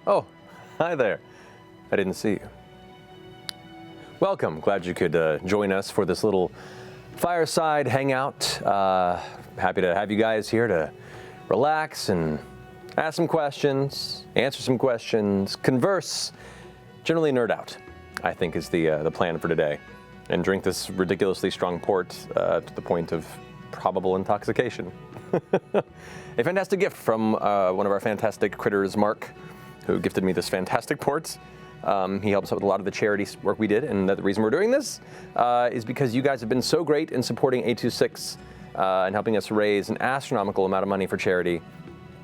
Oh, hi there. I didn't see you. Welcome. Glad you could join us for this little fireside hangout. Happy to have you guys here to relax and ask some questions, answer some questions, converse, generally nerd out, I think is the plan for today. And drink this ridiculously strong port to the point of probable intoxication. A fantastic gift from one of our fantastic critters, Mark, who gifted me this fantastic port. He helps out with a lot of the charity work we did, and the reason we're doing this is because you guys have been so great in supporting A26 and helping us raise an astronomical amount of money for charity.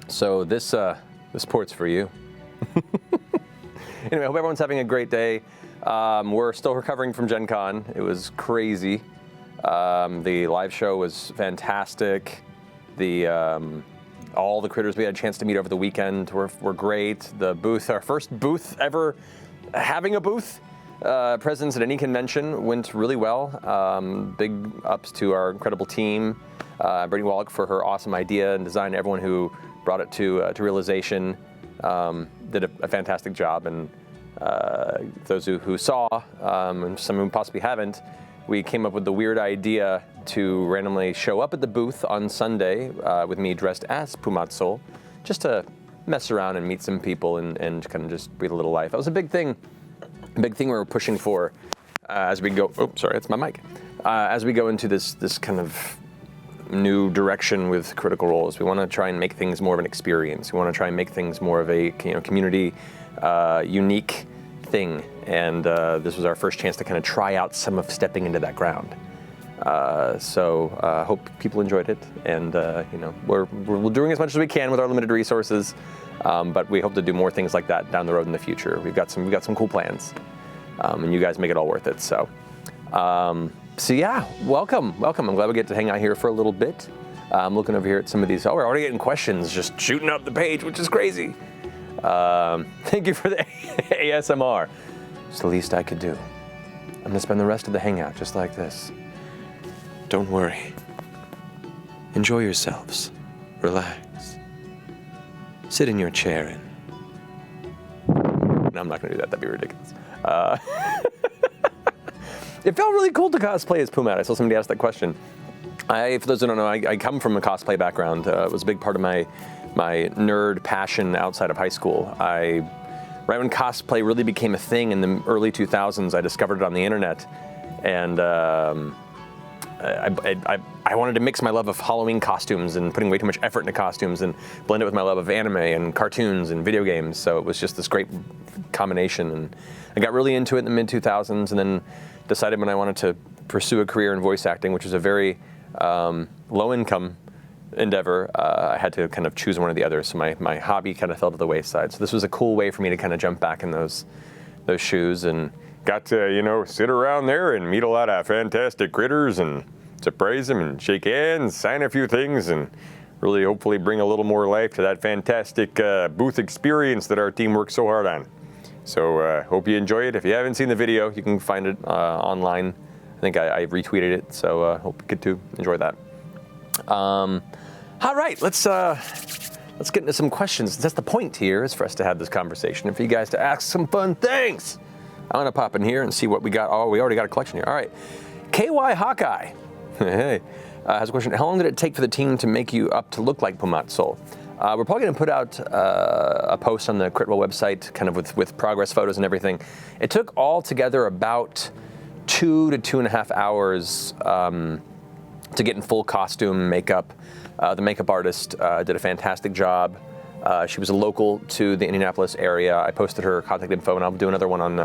So this port's for you. Anyway, I hope everyone's having a great day. We're still recovering from Gen Con. It was crazy. The live show was fantastic. All the critters we had a chance to meet over the weekend were great. The booth, our first booth ever having a booth presence at any convention, went really well. Big ups to our incredible team, Brittany Wallach for her awesome idea and design. Everyone who brought it to realization did a fantastic job. And those who saw, and some who possibly haven't, we came up with the weird idea to randomly show up at the booth on Sunday with me dressed as Pumat Sol, just to mess around and meet some people and kind of just breathe a little life. That was a big thing we were pushing for as we go. Oh, sorry, it's my mic. As we go into this kind of new direction with Critical Roles, we want to try and make things more of an experience. We want to try and make things more of a community unique thing, and this was our first chance to kind of try out some of stepping into that ground. So hope people enjoyed it, and we're doing as much as we can with our limited resources, but we hope to do more things like that down the road in the future. We've got some cool plans, and you guys make it all worth it. So yeah, welcome. I'm glad we get to hang out here for a little bit. I'm looking over here at some of these. Oh, we're already getting questions just shooting up the page, which is crazy. Thank you for the ASMR. It's the least I could do. I'm gonna spend the rest of the hangout just like this. Don't worry. Enjoy yourselves. Relax. Sit in your chair and... No, I'm not gonna do that. That'd be ridiculous. It felt really cool to cosplay as Pumat. I saw somebody ask that question. For those who don't know, I come from a cosplay background. It was a big part of my nerd passion outside of high school. Right when cosplay really became a thing in the early 2000s, I discovered it on the internet, and I wanted to mix my love of Halloween costumes and putting way too much effort into costumes and blend it with my love of anime and cartoons and video games. So it was just this great combination, and I got really into it in the mid-2000s, and then decided when I wanted to pursue a career in voice acting, which was a very low-income endeavor, I had to kind of choose one or the other, so my hobby kind of fell to the wayside. So this was a cool way for me to kind of jump back in those shoes, and got to sit around there and meet a lot of fantastic critters and surprise them and shake hands, sign a few things, and really hopefully bring a little more life to that fantastic booth experience that our team worked so hard on. So hope you enjoy it. If you haven't seen the video, you can find it online. I think I retweeted it, so hope you get to enjoy that. All right, let's get into some questions. That's the point here, is for us to have this conversation and for you guys to ask some fun things. I'm gonna pop in here and see what we got. Oh, we already got a collection here. All right, KY Hawkeye, hey, has a question. How long did it take for the team to make you up to look like Pumat Sol? We're probably gonna put out a post on the Critwell website, kind of with progress photos and everything. It took all together about 2 to 2.5 hours to get in full costume, makeup. The makeup artist did a fantastic job. She was a local to the Indianapolis area. I posted her contact info, and I'll do another one on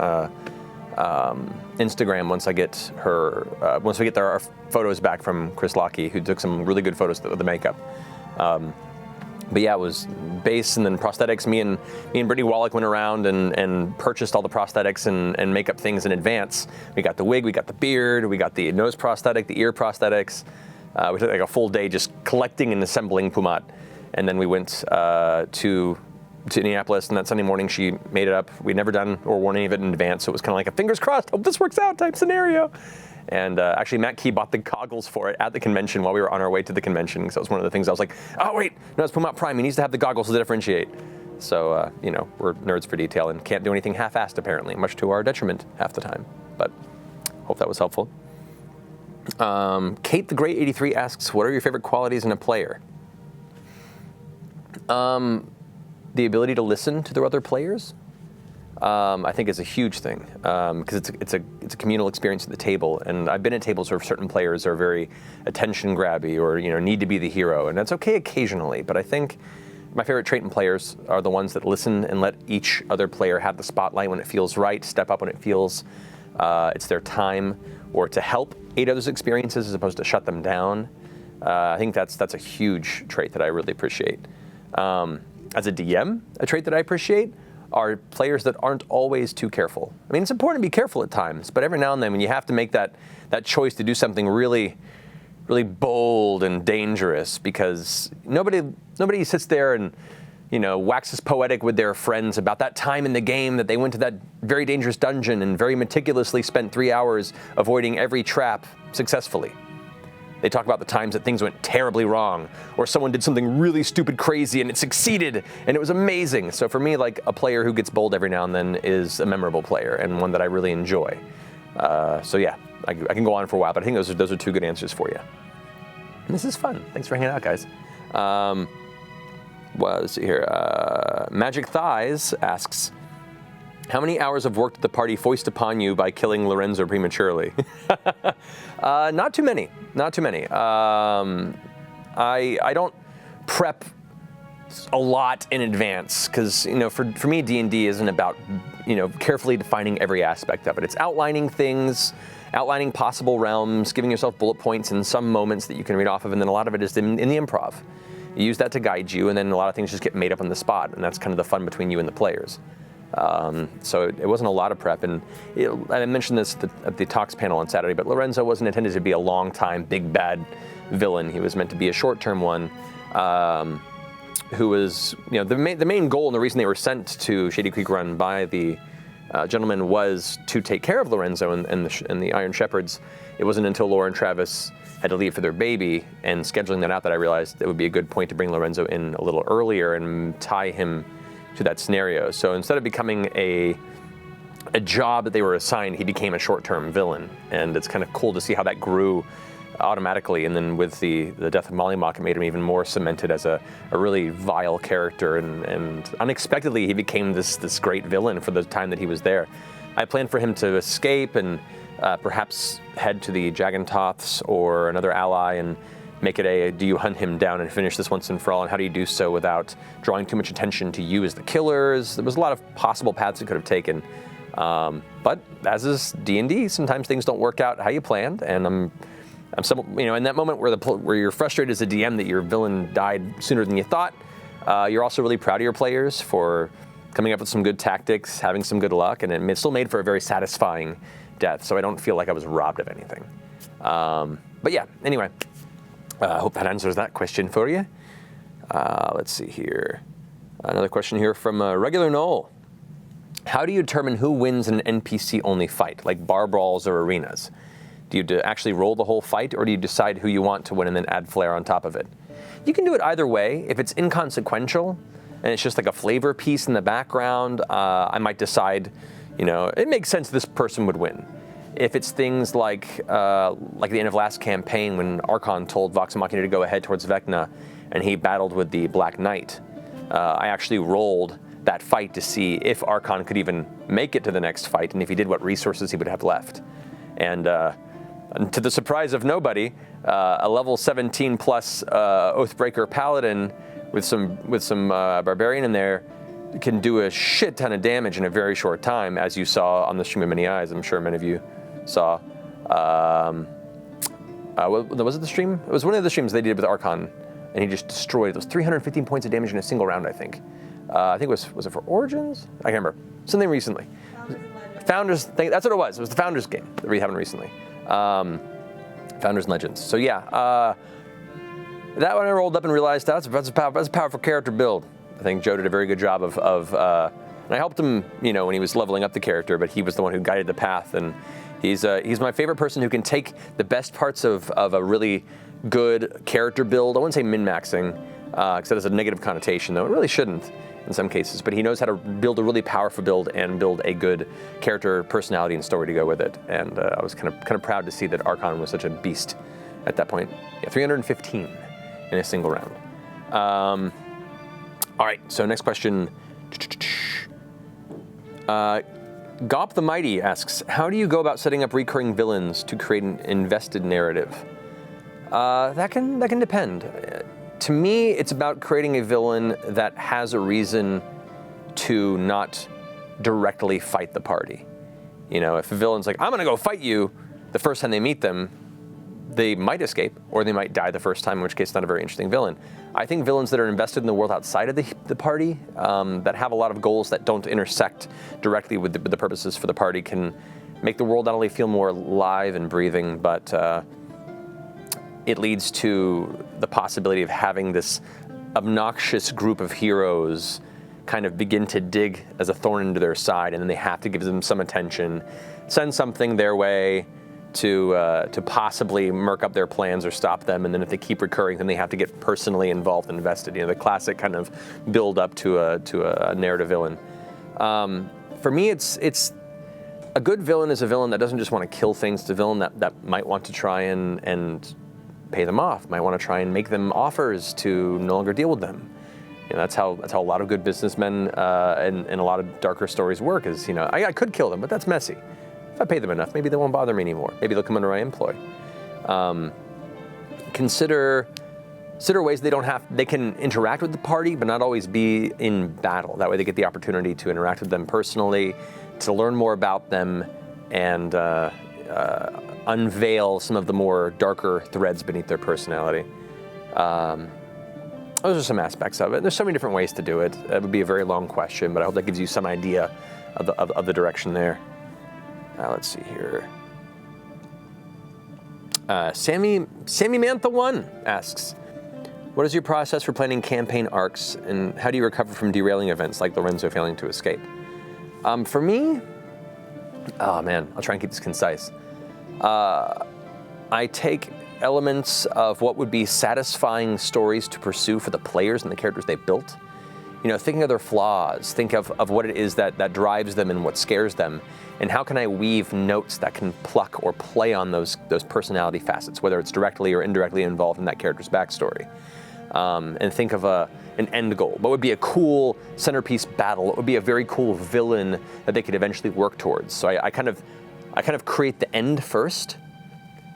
Instagram once I get her. Once we get our photos back from Chris Lockey, who took some really good photos of the makeup. But yeah, it was base and then prosthetics. Me and Brittany Wallach went around and purchased all the prosthetics and makeup things in advance. We got the wig, we got the beard, we got the nose prosthetic, the ear prosthetics. We took like a full day just collecting and assembling Pumat. And then we went to Indianapolis, and that Sunday morning she made it up. We'd never done or worn any of it in advance, so it was kind of like a fingers crossed, hope this works out type scenario. And actually Matt Key bought the goggles for it at the convention while we were on our way to the convention, because that was one of the things I was like, oh wait, no, it's Pumat Prime, he needs to have the goggles to differentiate. So, you know, we're nerds for detail and can't do anything half-assed, apparently, much to our detriment half the time. But hope that was helpful. Kate the Great 83 asks, what are your favorite qualities in a player? The ability to listen to the other players, I think, is a huge thing, because it's a communal experience at the table. And I've been at tables where certain players are very attention grabby or, you know, need to be the hero, and that's okay occasionally. But I think my favorite trait in players are the ones that listen and let each other player have the spotlight when it feels right, step up when it feels it's their time, or to help aid others' experiences as opposed to shut them down. I think that's a huge trait that I really appreciate. As a DM, a trait that I appreciate are players that aren't always too careful. I mean, it's important to be careful at times, but every now and then when you have to make that choice to do something really, really bold and dangerous, because nobody sits there and, you know, waxes poetic with their friends about that time in the game that they went to that very dangerous dungeon and very meticulously spent 3 hours avoiding every trap successfully. They talk about the times that things went terribly wrong, or someone did something really stupid crazy and it succeeded and it was amazing. So for me, like, a player who gets bold every now and then is a memorable player and one that I really enjoy. So yeah, I can go on for a while, but I think those are two good answers for you. And this is fun. Thanks for hanging out, guys. Well, let's see here. Magic Thighs asks, how many hours of work did the party foist upon you by killing Lorenzo prematurely? Not too many. Not too many. I don't prep a lot in advance because, you know, for me, D&D isn't about, you know, carefully defining every aspect of it. It's outlining things, outlining possible realms, giving yourself bullet points in some moments that you can read off of, and then a lot of it is in the improv. You use that to guide you, and then a lot of things just get made up on the spot, and that's kind of the fun between you and the players. So it wasn't a lot of prep, and I mentioned this at the Talks panel on Saturday, but Lorenzo wasn't intended to be a long-time, big, bad villain. He was meant to be a short-term one, who was, you know, the main goal and the reason they were sent to Shady Creek Run by the gentleman was to take care of Lorenzo and the Iron Shepherds. It wasn't until Laura and Travis had to leave for their baby and scheduling that out that I realized it would be a good point to bring Lorenzo in a little earlier and tie him to that scenario. So instead of becoming a job that they were assigned, he became a short-term villain, and it's kind of cool to see how that grew automatically. And then with the death of Molly Mock, it made him even more cemented as a really vile character, and unexpectedly he became this great villain for the time that he was there. I planned for him to escape and perhaps head to the Jagantoths or another ally and make it do you hunt him down and finish this once and for all, and how do you do so without drawing too much attention to you as the killers? There was a lot of possible paths it could have taken. But as is D&D, sometimes things don't work out how you planned, and I'm you know, in that moment where you're frustrated as a DM that your villain died sooner than you thought, you're also really proud of your players for coming up with some good tactics, having some good luck, and it still made for a very satisfying death, so I don't feel like I was robbed of anything. But yeah, anyway, I hope that answers that question for you. Let's see here. Another question here from Regular Noel. How do you determine who wins in an NPC-only fight, like bar brawls or arenas? Do you actually roll the whole fight, or do you decide who you want to win and then add flair on top of it? You can do it either way. If it's inconsequential and it's just like a flavor piece in the background, I might decide, you know, it makes sense this person would win. If it's things like the end of last campaign when Archon told Vox Machina to go ahead towards Vecna and he battled with the Black Knight, I actually rolled that fight to see if Archon could even make it to the next fight, and if he did, what resources he would have left. And to the surprise of nobody, a level 17 plus Oathbreaker Paladin with some Barbarian in there can do a shit ton of damage in a very short time, as you saw on the stream of Many Eyes. I'm sure many of you saw. Was it the stream? It was one of the streams they did with Archon, and he just destroyed those 315 points of damage in a single round, I think. I think was it for Origins? I can't remember. Something recently. Founders thing, that's what it was. It was the Founders game that we happened recently. Founders and Legends. So yeah, that one I rolled up and realized that's a powerful character build. I think Joe did a very good job of and I helped him, you know, when he was leveling up the character, but he was the one who guided the path, and he's my favorite person who can take the best parts of a really good character build. I wouldn't say min-maxing, because that has a negative connotation, though it really shouldn't in some cases. But he knows how to build a really powerful build and build a good character, personality, and story to go with it. And I was kind of proud to see that Archon was such a beast at that point. Yeah, 315 in a single round. All right, so next question. Gop the Mighty asks, how do you go about setting up recurring villains to create an invested narrative? That can depend. To me, it's about creating a villain that has a reason to not directly fight the party. You know, if a villain's like, I'm gonna go fight you, the first time they meet them, they might escape, or they might die the first time, in which case it's not a very interesting villain. I think villains that are invested in the world outside of the party, that have a lot of goals that don't intersect directly with the purposes for the party, can make the world not only feel more alive and breathing, but it leads to the possibility of having this obnoxious group of heroes kind of begin to dig as a thorn into their side, and then they have to give them some attention, send something their way to possibly murk up their plans or stop them, and then if they keep recurring, then they have to get personally involved and invested. You know, the classic kind of build up to a narrative villain. For me, it's a good villain is a villain that doesn't just want to kill things. It's a villain that might want to try and pay them off, might want to try and make them offers to no longer deal with them. You know, that's how a lot of good businessmen and a lot of darker stories work. Is, you know, I could kill them, but that's messy. If I pay them enough, maybe they won't bother me anymore. Maybe they'll come under my employ. Consider ways they can interact with the party, but not always be in battle. That way they get the opportunity to interact with them personally, to learn more about them, and unveil some of the more darker threads beneath their personality. Those are some aspects of it. There's so many different ways to do it. That would be a very long question, but I hope that gives you some idea of the direction there. Let's see here. Sammy Mantha 1 asks, what is your process for planning campaign arcs, and how do you recover from derailing events like Lorenzo failing to escape? For me, oh man, I'll try and keep this concise. I take elements of what would be satisfying stories to pursue for the players and the characters they built. You know, thinking of their flaws, think of what it is that drives them and what scares them, and how can I weave notes that can pluck or play on those personality facets, whether it's directly or indirectly involved in that character's backstory. And think of an end goal. What would be a cool centerpiece battle? What would be a very cool villain that they could eventually work towards? So I kind of create the end first,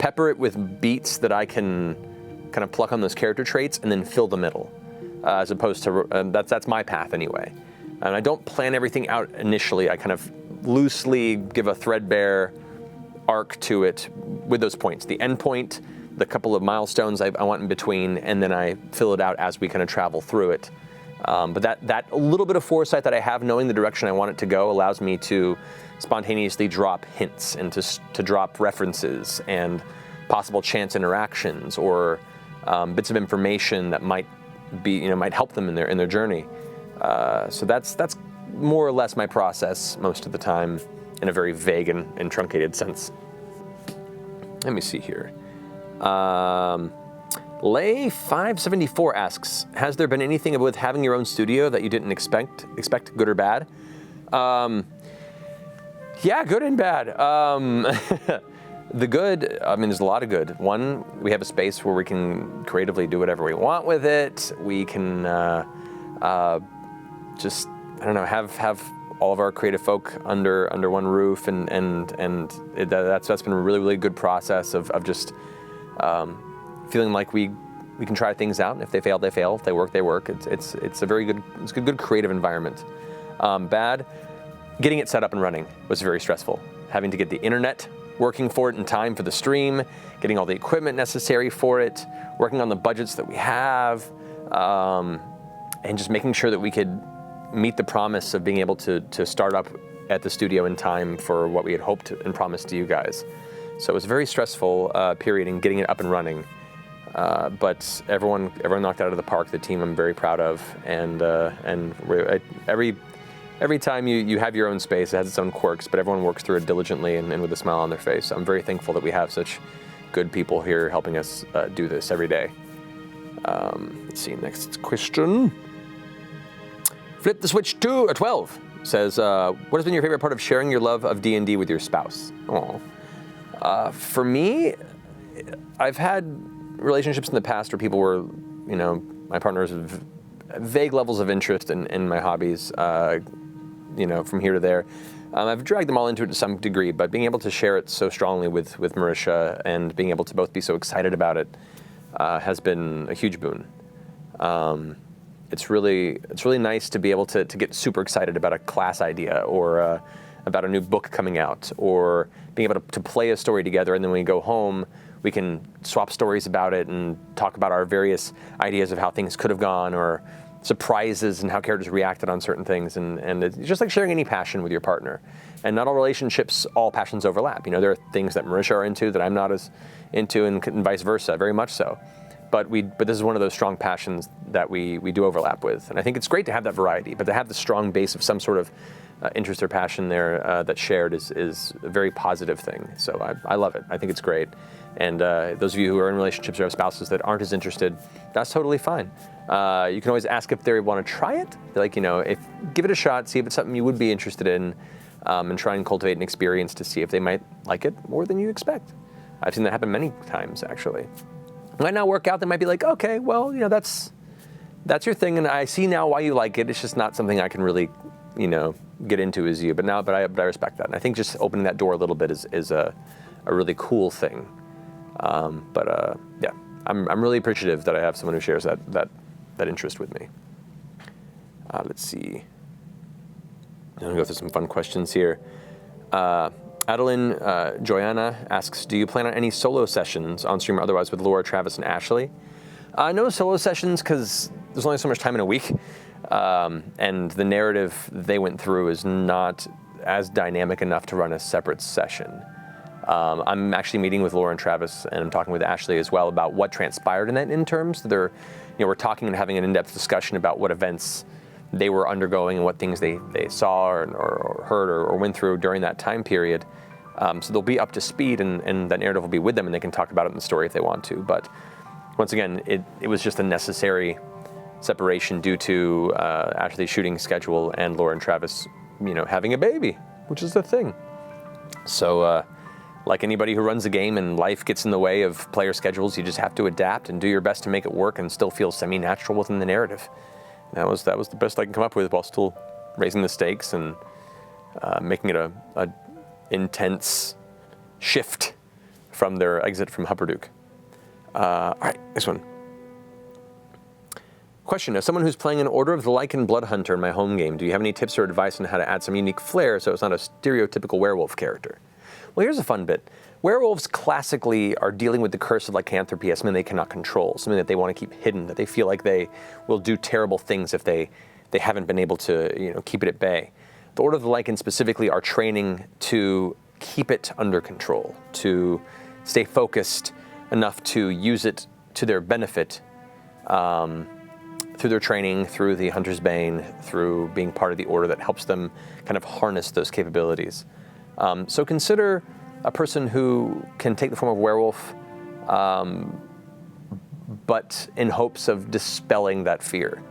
pepper it with beats that I can kind of pluck on those character traits, and then fill the middle. As opposed to, that's my path anyway. And I don't plan everything out initially. I kind of loosely give a threadbare arc to it with those points. The end point, the couple of milestones I want in between, and then I fill it out as we kind of travel through it. But that little bit of foresight that I have, knowing the direction I want it to go, allows me to spontaneously drop hints and to drop references and possible chance interactions or bits of information that might help them in their journey. So that's more or less my process most of the time, in a very vague and truncated sense. Let me see here. Lay 574 asks, has there been anything with having your own studio that you didn't expect, good or bad? Yeah, good and bad. The good, I mean, there's a lot of good. One, we have a space where we can creatively do whatever we want with it. We can just, I don't know, have all of our creative folk under one roof, and that's been a really, really good process of just feeling like we can try things out. And if they fail, they fail. If they work, they work. It's a very good creative environment. Bad, getting it set up and running was very stressful. Having to get the internet working for it in time for the stream, getting all the equipment necessary for it, working on the budgets that we have, and just making sure that we could meet the promise of being able to start up at the studio in time for what we had hoped and promised to you guys. So it was a very stressful period in getting it up and running. But everyone knocked it out of the park. The team I'm very proud of, and every time you have your own space, it has its own quirks, but everyone works through it diligently and with a smile on their face. I'm very thankful that we have such good people here helping us do this every day. Let's see, next question. Flip the switch to 12 says, what has been your favorite part of sharing your love of D&D with your spouse? Oh, for me, I've had relationships in the past where people were, my partners have vague levels of interest in my hobbies, from here to there. I've dragged them all into it to some degree, but being able to share it so strongly with Marisha and being able to both be so excited about it has been a huge boon. It's really nice to be able to get super excited about a class idea or about a new book coming out, or being able to play a story together, and then when we go home, we can swap stories about it and talk about our various ideas of how things could have gone, or surprises and how characters reacted on certain things, and it's just like sharing any passion with your partner. And not all relationships, all passions overlap. There are things that Marisha are into that I'm not as into, and vice versa, very much so. But this is one of those strong passions that we do overlap with. And I think it's great to have that variety, but to have the strong base of some sort of interest or passion there that's shared is a very positive thing. So I love it. I think it's great. And those of you who are in relationships or have spouses that aren't as interested, that's totally fine. You can always ask if they want to try it. Give it a shot, see if it's something you would be interested in, and try and cultivate an experience to see if they might like it more than you expect. I've seen that happen many times, actually. It might not work out. They might be like, okay, well, that's your thing, and I see now why you like it. It's just not something I can really, get into as you. But I respect that, and I think just opening that door a little bit is a really cool thing. Yeah, I'm really appreciative that I have someone who shares that interest with me. Let's see. I'm gonna go through some fun questions here. Adeline Joyanna asks, do you plan on any solo sessions on stream or otherwise with Laura, Travis, and Ashley? No solo sessions, because there's only so much time in a week, and the narrative they went through is not as dynamic enough to run a separate session. I'm actually meeting with Laura and Travis, and I'm talking with Ashley as well about what transpired in that terms. We're talking and having an in-depth discussion about what events they were undergoing and what things they saw or heard or went through during that time period. So they'll be up to speed, and that narrative will be with them, and they can talk about it in the story if they want to. But once again, it was just a necessary separation due to Ashley's shooting schedule and Laura and Travis, having a baby, which is the thing. So like anybody who runs a game and life gets in the way of player schedules, you just have to adapt and do your best to make it work and still feel semi-natural within the narrative. That was the best I can come up with while still raising the stakes and making it a intense shift from their exit from Hupperduke. All right, next one. Question, as someone who's playing an Order of the Lycan Blood Hunter in my home game, do you have any tips or advice on how to add some unique flair so it's not a stereotypical werewolf character? Well, here's a fun bit. Werewolves classically are dealing with the curse of lycanthropy as something they cannot control, something that they want to keep hidden, that they feel like they will do terrible things if they haven't been able to keep it at bay. The Order of the Lycan specifically are training to keep it under control, to stay focused enough to use it to their benefit through their training, through the Hunter's Bane, through being part of the Order that helps them kind of harness those capabilities. So consider a person who can take the form of werewolf, but in hopes of dispelling that fear.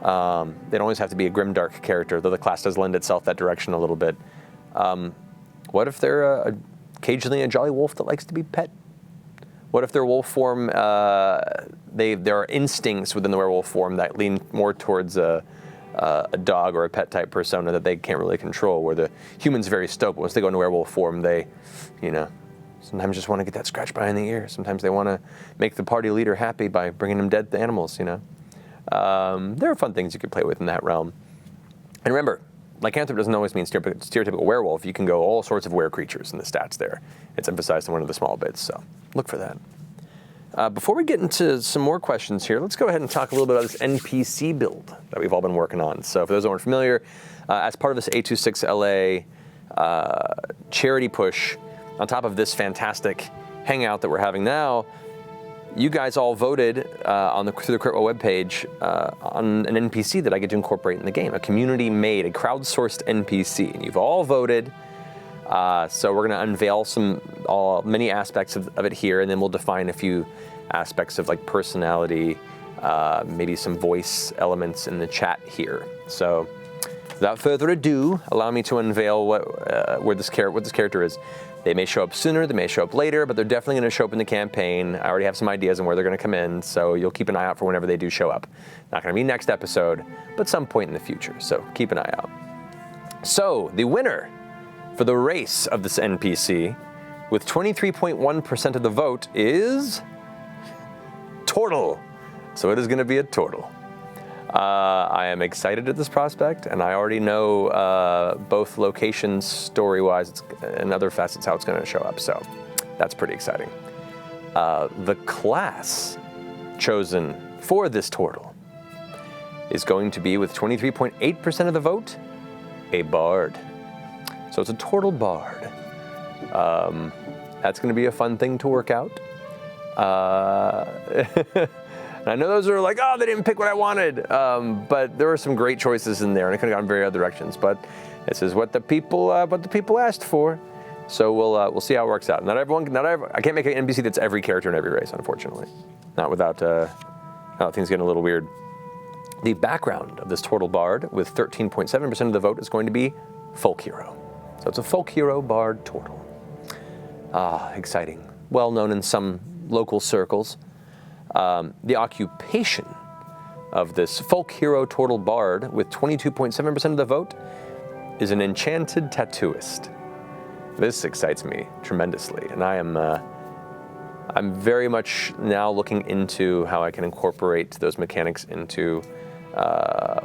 They don't always have to be a grimdark character, though the class does lend itself that direction a little bit. What if they're occasionally a jolly wolf that likes to be pet? What if their wolf form, there are instincts within the werewolf form that lean more towards a dog or a pet type persona that they can't really control, where the human's very stoked. Once they go into werewolf form, they, sometimes just want to get that scratch behind the ear. Sometimes they want to make the party leader happy by bringing them dead animals, There are fun things you could play with in that realm. And remember, lycanthrope doesn't always mean stereotypical werewolf. You can go all sorts of were creatures in the stats there. It's emphasized in one of the small bits, so look for that. Before we get into some more questions here, let's go ahead and talk a little bit about this NPC build that we've all been working on. So for those who aren't familiar, as part of this A26LA charity push, on top of this fantastic hangout that we're having now, you guys all voted through the Critwell webpage on an NPC that I get to incorporate in the game, a community-made, a crowdsourced NPC. And you've all voted, so we're going to unveil many aspects of it here, and then we'll define a few aspects of like personality maybe some voice elements in the chat here. So without further ado, allow me to unveil what this character is. They may show up sooner, they may show up later, but they're definitely going to show up in the campaign. I already have some ideas on where they're going to come in, so you'll keep an eye out for whenever they do show up. Not going to be next episode, but some point in the future, so keep an eye out. So, the winner for the race of this NPC, with 23.1% of the vote, is Tortle. So it is going to be a Tortle. I am excited at this prospect, and I already know both locations, story-wise, and other facets how it's going to show up, so that's pretty exciting. The class chosen for this Tortle is going to be, with 23.8% of the vote, a Bard. So it's a Tortle Bard. That's going to be a fun thing to work out. And I know those are like, oh, they didn't pick what I wanted, but there were some great choices in there, and it could have gone very other directions. But this is what the people asked for, so we'll see how it works out. I can't make an NPC that's every character in every race, unfortunately. Not without things getting a little weird. The background of this Tortle Bard, with 13.7% of the vote, is going to be Folk Hero. So it's a Folk Hero Bard Tortle. Exciting. Well known in some local circles. The occupation of this Folk Hero Tortle Bard, with 22.7% of the vote, is an enchanted tattooist. This excites me tremendously, and I'm very much now looking into how I can incorporate those mechanics into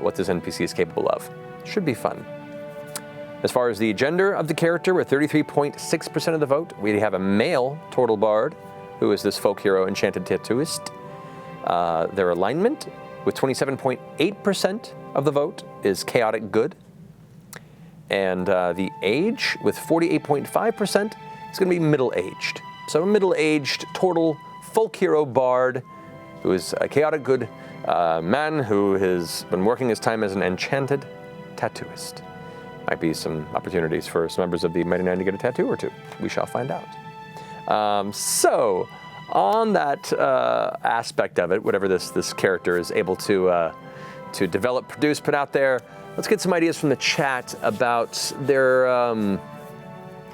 what this NPC is capable of. Should be fun. As far as the gender of the character, with 33.6% of the vote, we have a male Tortle Bard, who is this Folk Hero Enchanted Tattooist. Their alignment, with 27.8% of the vote, is Chaotic Good. And the age, with 48.5%, is going to be middle-aged. So a middle-aged Tortle Folk Hero Bard, who is a Chaotic Good man who has been working his time as an enchanted tattooist. Might be some opportunities for some members of the Mighty Nine to get a tattoo or two. We shall find out. So, on that aspect of it, whatever this character is able to develop, produce, put out there, let's get some ideas from the chat about their.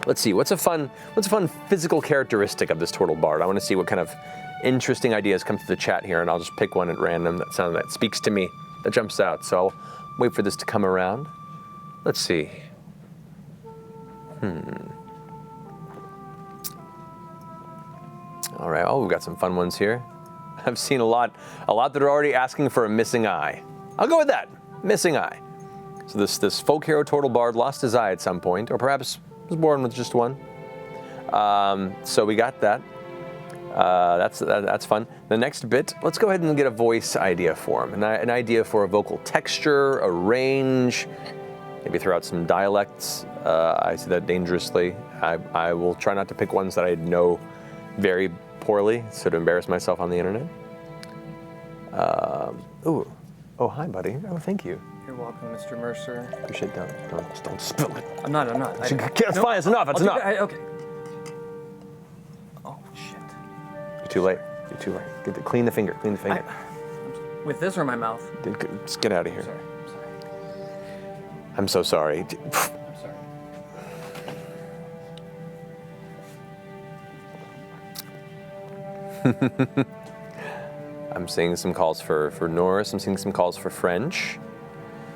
Let's see, what's a fun physical characteristic of this Tortle Bard? I want to see what kind of interesting ideas come to the chat here, and I'll just pick one at random that speaks to me, that jumps out. So I'll wait for this to come around. Let's see. All right. Oh, we've got some fun ones here. I've seen a lot that are already asking for a missing eye. I'll go with that. Missing eye. So this Folk Hero Tortle Bard lost his eye at some point, or perhaps was born with just one. So we got that. That's fun. The next bit, let's go ahead and get a voice idea for him. An idea for a vocal texture, a range, maybe throw out some dialects. I see that dangerously. I will try not to pick ones that I know very poorly, so to embarrass myself on the internet. Oh, hi, buddy. Oh, thank you. You're welcome, Mr. Mercer. Appreciate that. Don't spill it. I'm not. It's fine. It's enough. It's enough. Okay. Oh, shit. You're too late. Clean the finger. With this or my mouth? Dude, just get out of here. Sorry. I'm so sorry. I'm sorry. I'm seeing some calls for Norse. I'm seeing some calls for French.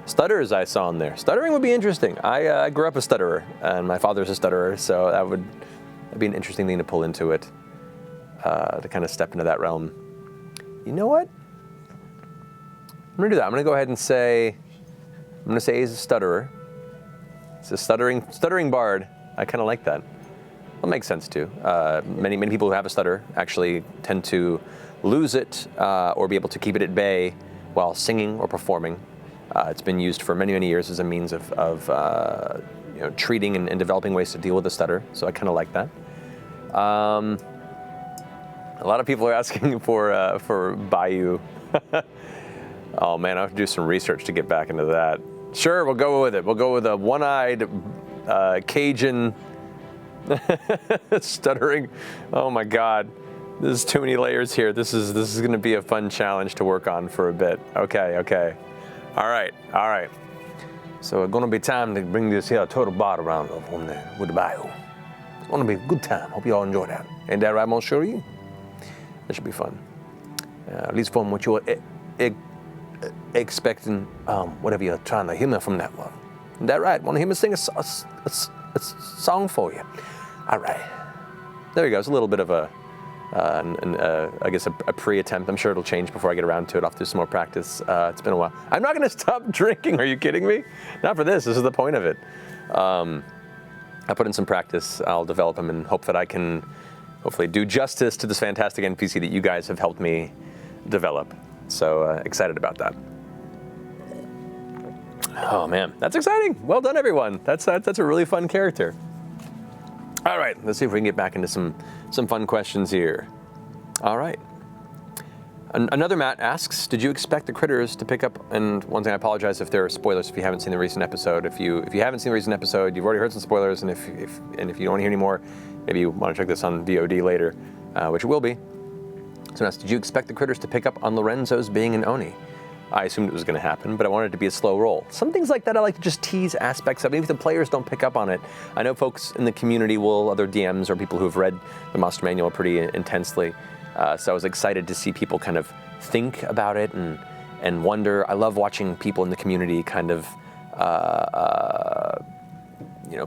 Stutters I saw in there. Stuttering would be interesting. I grew up a stutterer, and my father's a stutterer, so that'd be an interesting thing to pull into it, to kind of step into that realm. You know what? I'm gonna do that. I'm gonna go ahead and say, he's a stutterer. It's a stuttering bard. I kind of like that. That makes sense too. Many people who have a stutter actually tend to lose it or be able to keep it at bay while singing or performing. It's been used for many years as a means of treating and developing ways to deal with the stutter. So I kind of like that. A lot of people are asking for Bayou. Oh man, I have to do some research to get back into that. Sure, we'll go with it. We'll go with a one-eyed Cajun stuttering. Oh my God. There's too many layers here. This is going to be a fun challenge to work on for a bit. Okay. All right. So it's going to be time to bring this here total bar around on there with the bio. It's going to be a good time. Hope you all enjoy that. Ain't that right, Monsieur? That should be fun. At least from what you're expecting, whatever you're trying to hear me from that one. Is that right? Want to hear me sing a song for you? All right. There you go. It's a little bit of I guess a pre-attempt. I'm sure it'll change before I get around to it. I'll have to do some more practice. It's been a while. I'm not going to stop drinking. Are you kidding me? Not for this. This is the point of it. I put in some practice. I'll develop them and hope that I can hopefully do justice to this fantastic NPC that you guys have helped me develop. So excited about that. Oh man, that's exciting. Well done, everyone. That's a really fun character. All right, let's see if we can get back into some fun questions here. All right. Another Matt asks, did you expect the critters to pick up, and one thing I apologize if there are spoilers if you haven't seen the recent episode. If you haven't seen the recent episode, you've already heard some spoilers, and if you don't want to hear any more, maybe you want to check this on VOD later, which it will be. So now, did you expect the critters to pick up on Lorenzo's being an Oni? I assumed it was going to happen, but I wanted it to be a slow roll. Some things like that I like to just tease aspects of. Even if the players don't pick up on it, I know folks in the community will, other DMs or people who've read the Monster Manual pretty intensely. So I was excited to see people kind of think about it and wonder. I love watching people in the community kind of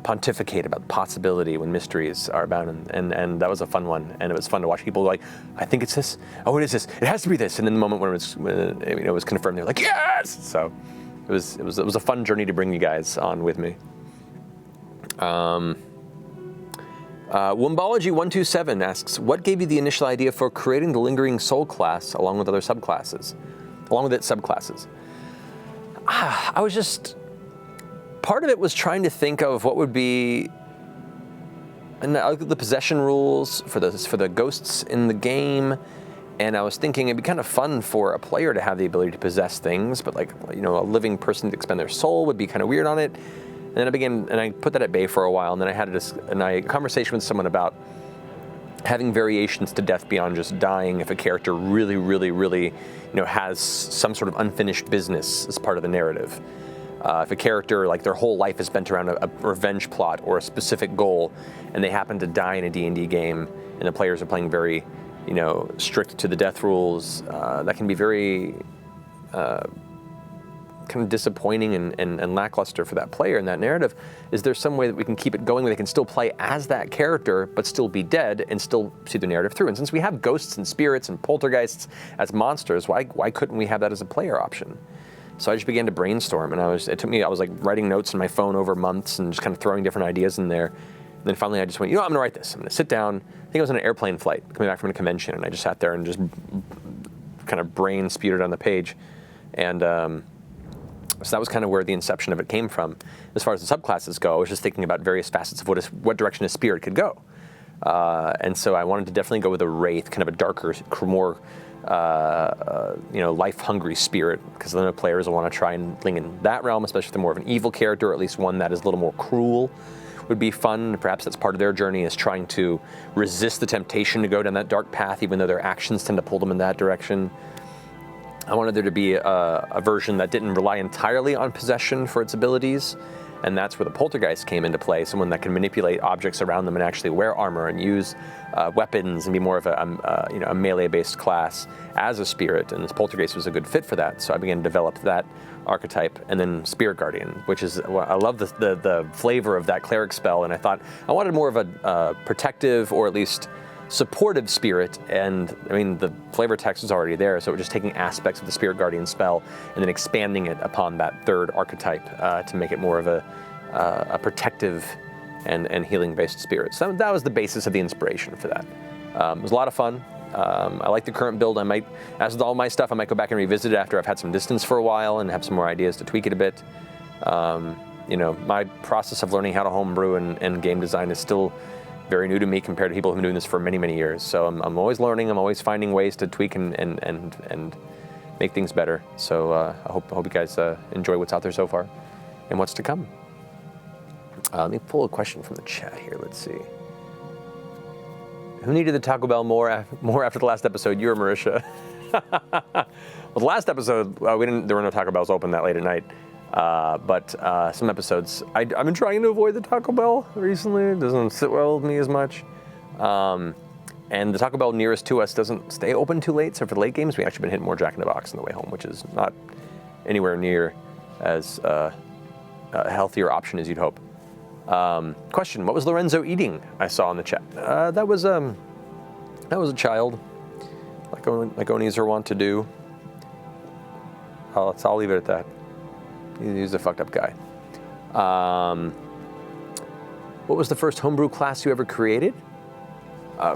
pontificate about the possibility when mysteries are abound, and that was a fun one. And it was fun to watch people like, I think it's this. Oh, it is this. It has to be this. And then the moment when it was confirmed, they were like, yes. So it was a fun journey to bring you guys on with me. Wombology127 asks, what gave you the initial idea for creating the Lingering Soul class along with its subclasses? I was just, part of it was trying to think of what would be, and I looked at the possession rules for the ghosts in the game, and I was thinking it'd be kind of fun for a player to have the ability to possess things, but a living person to expend their soul would be kind of weird on it. And then I put that at bay for a while, and then I had a conversation with someone about having variations to death beyond just dying if a character really, really, really, has some sort of unfinished business as part of the narrative. If a character, their whole life is bent around a revenge plot or a specific goal, and they happen to die in a D&D game, and the players are playing very, strict to the death rules, that can be very kind of disappointing and lackluster for that player in that narrative. Is there some way that we can keep it going where they can still play as that character but still be dead and still see the narrative through? And since we have ghosts and spirits and poltergeists as monsters, why couldn't we have that as a player option? So I just began to brainstorm, and I was writing notes on my phone over months and just kind of throwing different ideas in there. And then finally I just went, I'm going to write this. I'm going to sit down. I think I was on an airplane flight coming back from a convention, and I just sat there and just kind of brain spewed it on the page. And so that was kind of where the inception of it came from. As far as the subclasses go, I was just thinking about various facets of what direction a spirit could go. And so I wanted to definitely go with a wraith, kind of a darker, more life-hungry spirit, because then the players will want to try and lean in that realm, especially if they're more of an evil character, or at least one that is a little more cruel. Would be fun. Perhaps that's part of their journey, is trying to resist the temptation to go down that dark path, even though their actions tend to pull them in that direction. I wanted there to be a version that didn't rely entirely on possession for its abilities, and that's where the poltergeist came into play. Someone that can manipulate objects around them and actually wear armor and use weapons and be more of a melee-based class as a spirit. And this poltergeist was a good fit for that. So I began to develop that archetype, and then Spirit Guardian, which is, I love the flavor of that cleric spell. And I thought I wanted more of a protective, or at least supportive spirit, and the flavor text is already there, so we're just taking aspects of the Spirit Guardian spell and then expanding it upon that third archetype to make it more of a protective and healing-based spirit. So that was the basis of the inspiration for that. It was a lot of fun. I like the current build. I might, as with all my stuff, I might go back and revisit it after I've had some distance for a while and have some more ideas to tweak it a bit. My process of learning how to homebrew and game design is still very new to me compared to people who've been doing this for many, many years. So I'm always learning. I'm always finding ways to tweak and make things better. So I hope you guys enjoy what's out there so far and what's to come. Let me pull a question from the chat here. Let's see. Who needed the Taco Bell more after the last episode? You or Marisha? Well, the last episode, there were no Taco Bells open that late at night. But some episodes, I've been trying to avoid the Taco Bell recently. It doesn't sit well with me as much. And the Taco Bell nearest to us doesn't stay open too late. So for the late games, we've actually been hitting more Jack in the Box on the way home, which is not anywhere near as a healthier option as you'd hope. Question, what was Lorenzo eating? I saw in the chat. That was a child, like Onis are wont to do. I'll leave it at that. He's a fucked up guy. What was the first homebrew class you ever created?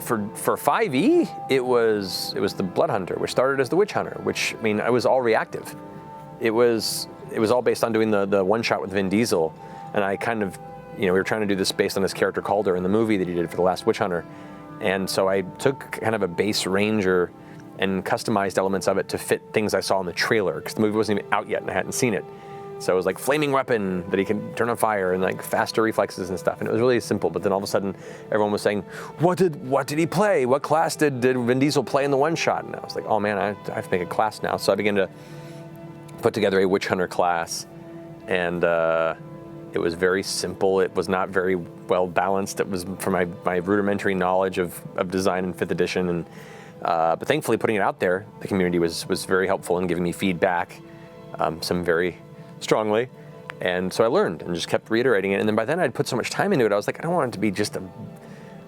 For 5e, it was the Blood Hunter, which started as the Witch Hunter, which, I mean, it was all reactive. It was all based on doing the one shot with Vin Diesel, and I kind of, we were trying to do this based on his character Calder in the movie that he did for the last Witch Hunter, and so I took kind of a base Ranger and customized elements of it to fit things I saw in the trailer, because the movie wasn't even out yet and I hadn't seen it. So it was like flaming weapon that he can turn on fire and like faster reflexes and stuff. And it was really simple, but then all of a sudden everyone was saying, what did he play? What class did Vin Diesel play in the one shot? And I was like, oh man, I have to make a class now. So I began to put together a Witch Hunter class, and it was very simple. It was not very well balanced. It was from my rudimentary knowledge of design in 5th edition. And but thankfully putting it out there, the community was very helpful in giving me feedback, some very strongly, and so I learned and just kept reiterating it. And then by then I'd put so much time into it, I was like, I don't want it to be just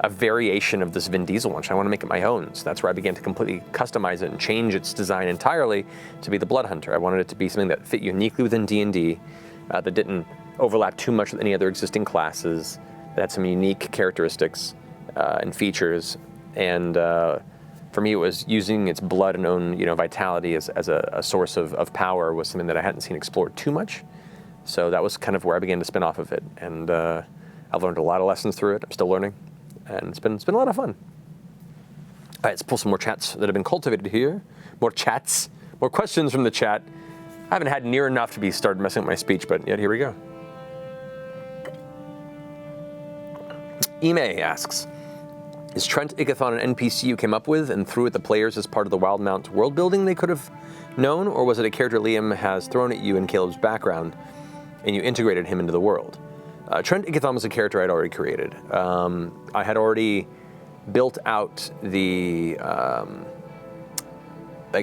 a variation of this Vin Diesel one. I want to make it my own. So that's where I began to completely customize it and change its design entirely to be the Blood Hunter. I wanted it to be something that fit uniquely within D&D, that didn't overlap too much with any other existing classes, that had some unique characteristics and features. And for me, it was using its blood and own, vitality as a source of power was something that I hadn't seen explored too much. So that was kind of where I began to spin off of it. And I've learned a lot of lessons through it. I'm still learning, and it's been a lot of fun. All right, let's pull some more chats that have been cultivated here. More chats, more questions from the chat. I haven't had near enough to be started messing up my speech, but yet here we go. Ime asks, is Trent Agathon an NPC you came up with and threw at the players as part of the Wildemount world building they could have known, or was it a character Liam has thrown at you in Caleb's background and you integrated him into the world? Trent Agathon was a character I'd already created. I had already built out the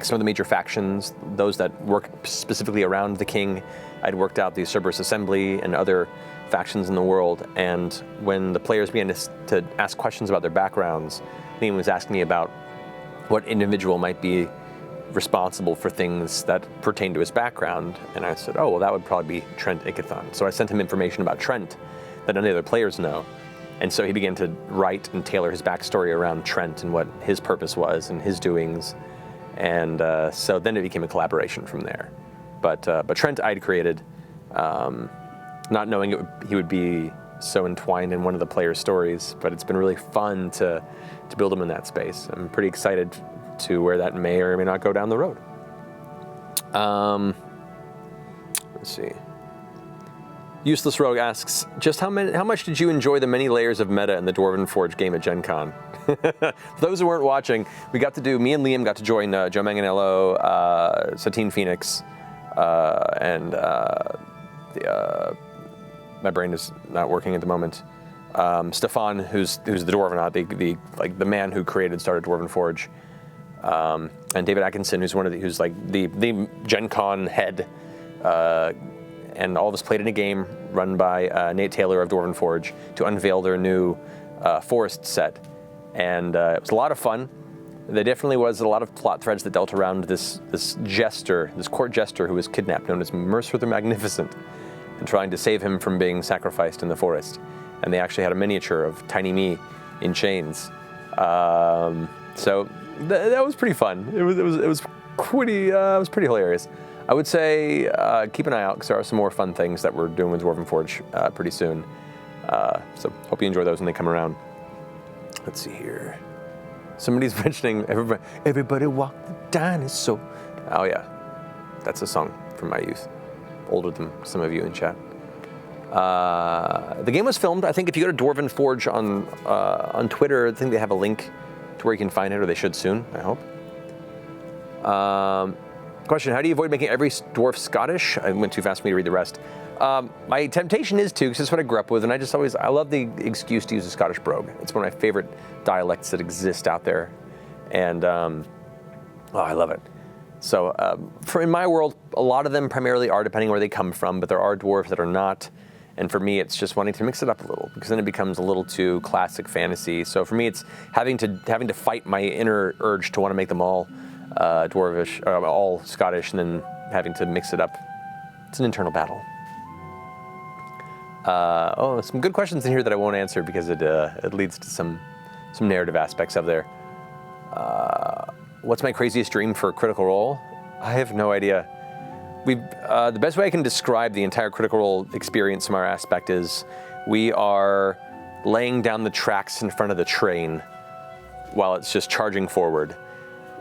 some of the major factions, those that work specifically around the king. I'd worked out the Cerberus Assembly and other factions in the world, and when the players began to ask questions about their backgrounds, Liam was asking me about what individual might be responsible for things that pertain to his background, and I said, oh, well, that would probably be Trent Agathon. So I sent him information about Trent that none of the other players know, and so he began to write and tailor his backstory around Trent and what his purpose was and his doings, and so then it became a collaboration from there. But Trent I'd created, not knowing he would be so entwined in one of the players' stories, but it's been really fun to build him in that space. I'm pretty excited to where that may or may not go down the road. Let's see. Useless Rogue asks, just how much did you enjoy the many layers of meta in the Dwarven Forge game at Gen Con? For those who weren't watching, me and Liam got to join Joe Manganiello, Satine Phoenix, and my brain is not working at the moment. Stefan, who's the Dwarvenaut, the man who started Dwarven Forge, and David Atkinson, who's the Gen Con head, and all of us played in a game run by Nate Taylor of Dwarven Forge to unveil their new forest set, and it was a lot of fun. There definitely was a lot of plot threads that dealt around this court jester who was kidnapped, known as Mercer the Magnificent, and trying to save him from being sacrificed in the forest. And they actually had a miniature of Tiny Me in chains. So that was pretty fun. It was pretty hilarious. I would say keep an eye out, because there are some more fun things that we're doing with Dwarven Forge pretty soon. So hope you enjoy those when they come around. Let's see here. Somebody's mentioning everybody walk the dinosaur. Oh yeah, that's a song from my youth. Older than some of you in chat. The game was filmed. I think if you go to Dwarven Forge on Twitter, I think they have a link to where you can find it, or they should soon, I hope. Question, how do you avoid making every dwarf Scottish? I went too fast for me to read the rest. My temptation is to, because it's what I grew up with, and I love the excuse to use a Scottish brogue. It's one of my favorite dialects that exist out there, and I love it. So in my world, a lot of them primarily are, depending where they come from, but there are dwarves that are not. And for me, it's just wanting to mix it up a little, because then it becomes a little too classic fantasy. So for me, it's having to fight my inner urge to want to make them all dwarvish, all Scottish, and then having to mix it up. It's an internal battle. Some good questions in here that I won't answer because it leads to some narrative aspects of there. What's my craziest dream for Critical Role? I have no idea. The best way I can describe the entire Critical Role experience from our aspect is we are laying down the tracks in front of the train while it's just charging forward.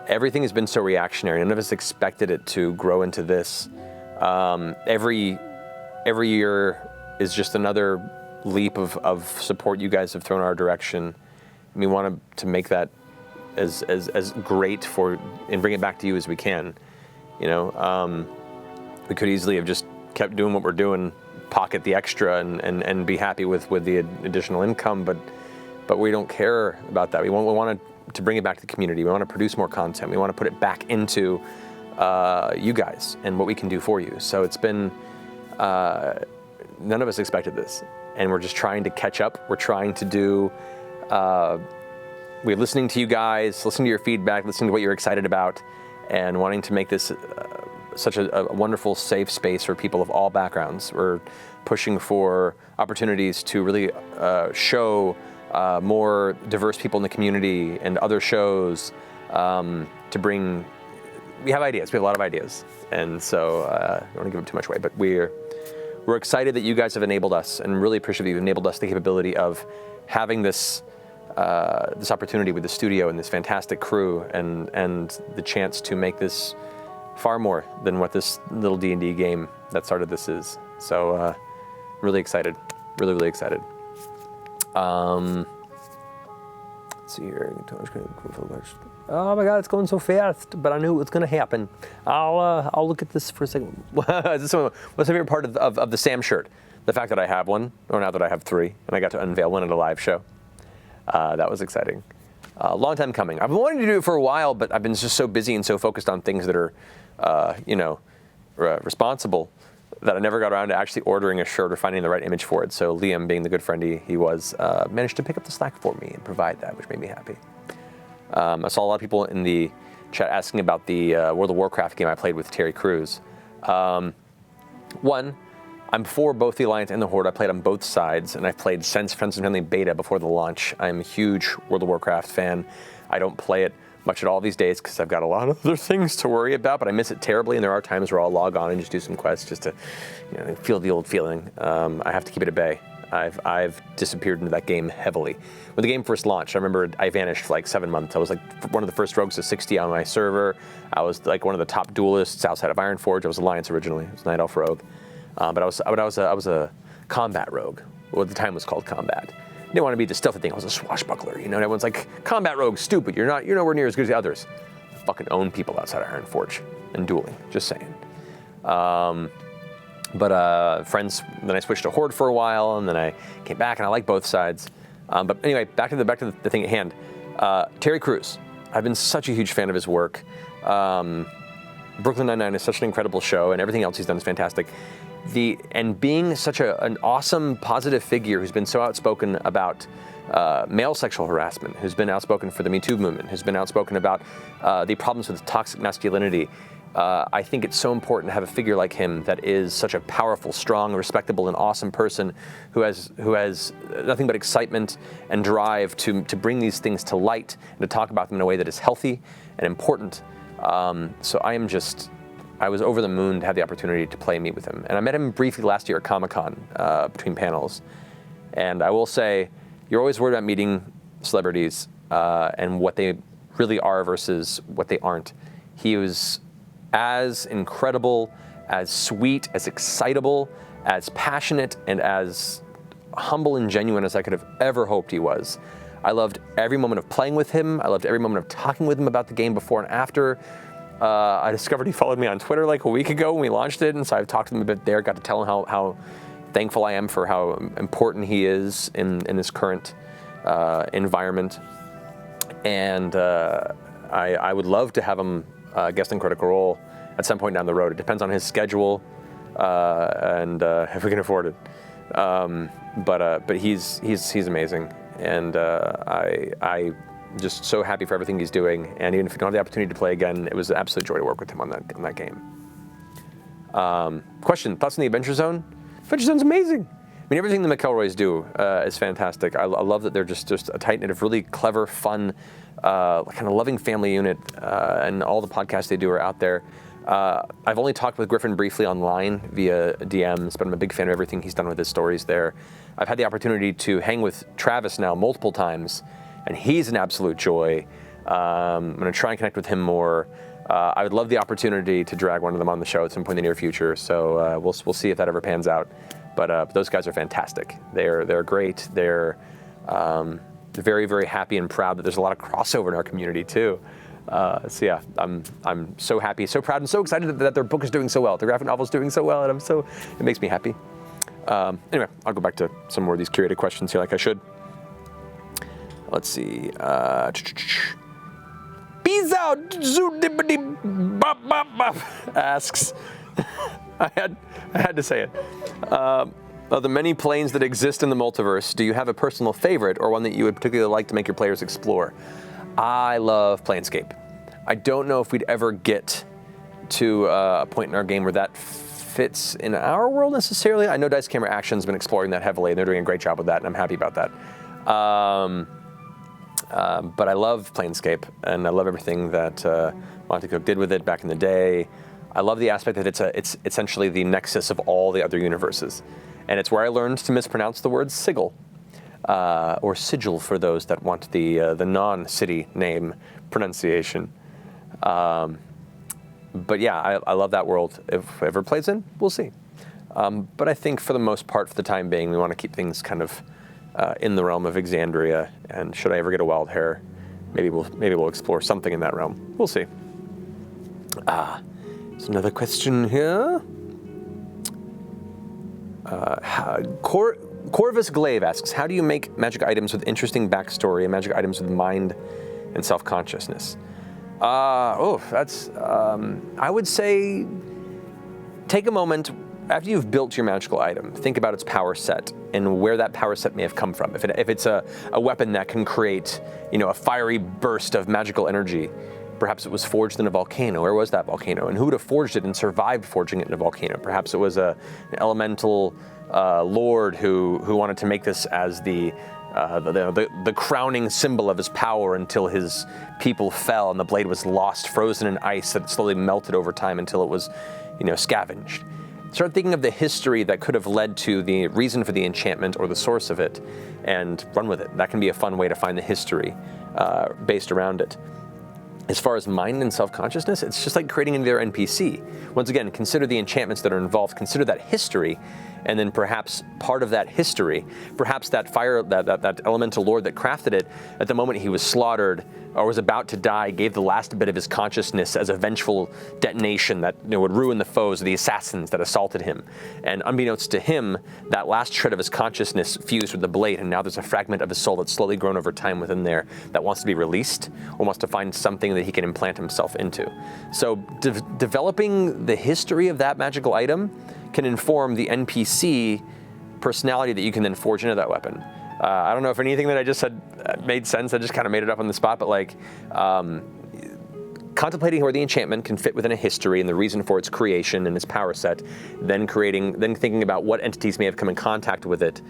Everything has been so reactionary. None of us expected it to grow into this. Every year is just another leap of support you guys have thrown our direction. And we want to make that as great and bring it back to you as we can. You know, we could easily have just kept doing what we're doing, pocket the extra, and be happy with the additional income, but we don't care about that. We want to bring it back to the community. We want to produce more content. We want to put it back into you guys and what we can do for you. So it's been, none of us expected this, and we're just trying to catch up. We're trying to do, we're listening to you guys, listening to your feedback, listening to what you're excited about, and wanting to make this such a wonderful, safe space for people of all backgrounds. We're pushing for opportunities to really show more diverse people in the community and other shows to bring. We have ideas. We have a lot of ideas, and so I don't want to give them too much away. But we're excited that you guys have enabled us, and really appreciate that you've enabled us the capability of having this opportunity with the studio and this fantastic crew, and the chance to make this far more than what this little D&D game that started this is. So really excited, really excited. Let's see here. Oh my God, it's going so fast, but I knew it was going to happen. I'll look at this for a second. What's my favorite part of the Sam shirt? The fact that I have one, or now that I have three, and I got to unveil one at a live show. That was exciting. Long time coming. I've been wanting to do it for a while, but I've been just so busy and so focused on things that are, responsible, that I never got around to actually ordering a shirt or finding the right image for it. So Liam, being the good friend he was, managed to pick up the slack for me and provide that, which made me happy. I saw a lot of people in the chat asking about the World of Warcraft game I played with Terry Crews. One, I'm for both the Alliance and the Horde. I played on both sides, and I've played since Friends and Family Beta before the launch. I'm a huge World of Warcraft fan. I don't play it much at all these days because I've got a lot of other things to worry about, but I miss it terribly, and there are times where I'll log on and just do some quests just to feel the old feeling. I have to keep it at bay. I've disappeared into that game heavily. When the game first launched, I remember I vanished for like 7 months. I was like one of the first rogues to 60 on my server. I was like one of the top duelists outside of Iron Forge. I was Alliance originally. I was Night Elf Rogue. But I was a combat rogue. Well, at the time it was called combat. I didn't want to be the stealthy thing. I was a swashbuckler, and everyone's like, combat rogue, stupid. You're nowhere near as good as the others. I fucking own people outside of Iron Forge and dueling, just saying. But friends, then I switched to Horde for a while, and then I came back, and I like both sides. But anyway, back to the thing at hand. Terry Crews. I've been such a huge fan of his work. Brooklyn Nine-Nine is such an incredible show, and everything else he's done is fantastic. And being such an awesome, positive figure who's been so outspoken about male sexual harassment, who's been outspoken for the Me Too movement, who's been outspoken about the problems with toxic masculinity. I think it's so important to have a figure like him that is such a powerful, strong, respectable, and awesome person who has nothing but excitement and drive to bring these things to light and to talk about them in a way that is healthy and important. So I was over the moon to have the opportunity to play and meet with him. And I met him briefly last year at Comic-Con between panels. And I will say, you're always worried about meeting celebrities and what they really are versus what they aren't. He was as incredible, as sweet, as excitable, as passionate, and as humble and genuine as I could have ever hoped he was. I loved every moment of playing with him. I loved every moment of talking with him about the game before and after. I discovered he followed me on Twitter like a week ago when we launched it, and so I've talked to him a bit there, got to tell him how thankful I am for how important he is in this current environment. And I would love to have him guest in Critical Role at some point down the road. It depends on his schedule and if we can afford it. But he's amazing, and I just so happy for everything he's doing. And even if we don't have the opportunity to play again, it was an absolute joy to work with him on that game. Question: thoughts on the Adventure Zone? Adventure Zone's amazing. I mean, everything the McElroys do is fantastic. I love that they're just a tight knit of really clever, fun, kind of loving family unit, and all the podcasts they do are out there. I've only talked with Griffin briefly online via DMs, but I'm a big fan of everything he's done with his stories there. I've had the opportunity to hang with Travis now multiple times, and he's an absolute joy. I'm going to try and connect with him more. I would love the opportunity to drag one of them on the show at some point in the near future, so we'll see if that ever pans out. But those guys are fantastic. They're great. They're very, very happy and proud that there's a lot of crossover in our community too. So yeah, I'm so happy, so proud, and so excited that their book is doing so well. Their graphic novel is doing so well, and it makes me happy. Anyway, I'll go back to some more of these curated questions here, like I should. Let's see. Peace out, zoodibbity bop bop bop asks. I had to say it. Of the many planes that exist in the multiverse, do you have a personal favorite or one that you would particularly like to make your players explore? I love Planescape. I don't know if we'd ever get to a point in our game where that fits in our world necessarily. I know Dice Camera Action's been exploring that heavily, and they're doing a great job with that, and I'm happy about that. But I love Planescape, and I love everything that Monty Cook did with it back in the day. I love the aspect that it's essentially the nexus of all the other universes. And it's where I learned to mispronounce the word sigil, or sigil for those that want the non-city name pronunciation. But yeah, I love that world. If it ever plays in, we'll see. But I think for the most part, for the time being, we want to keep things kind of in the realm of Exandria. And should I ever get a wild hair, maybe we'll explore something in that realm. We'll see. There's another question here. Corvus Glaive asks, how do you make magic items with interesting backstory and magic items with mind and self-consciousness? That's, I would say, take a moment, after you've built your magical item, think about its power set and where that power set may have come from. If it's a weapon that can create, a fiery burst of magical energy, perhaps it was forged in a volcano. Where was that volcano? And who would have forged it and survived forging it in a volcano? Perhaps it was an elemental lord who wanted to make this as the crowning symbol of his power until his people fell and the blade was lost, frozen in ice that slowly melted over time until it was, scavenged. Start thinking of the history that could have led to the reason for the enchantment or the source of it, and run with it. That can be a fun way to find the history based around it. As far as mind and self-consciousness, it's just like creating another NPC. Once again, consider the enchantments that are involved, consider that history, and then perhaps part of that history, perhaps that elemental lord that crafted it, at the moment he was slaughtered or was about to die, gave the last bit of his consciousness as a vengeful detonation that would ruin the foes or the assassins that assaulted him. And unbeknownst to him, that last shred of his consciousness fused with the blade, and now there's a fragment of his soul that's slowly grown over time within there that wants to be released or wants to find something that he can implant himself into. So developing the history of that magical item can inform the NPC personality that you can then forge into that weapon. I don't know if anything that I just said made sense. I just kind of made it up on the spot, but contemplating where the enchantment can fit within a history and the reason for its creation and its power set, then thinking about what entities may have come in contact with it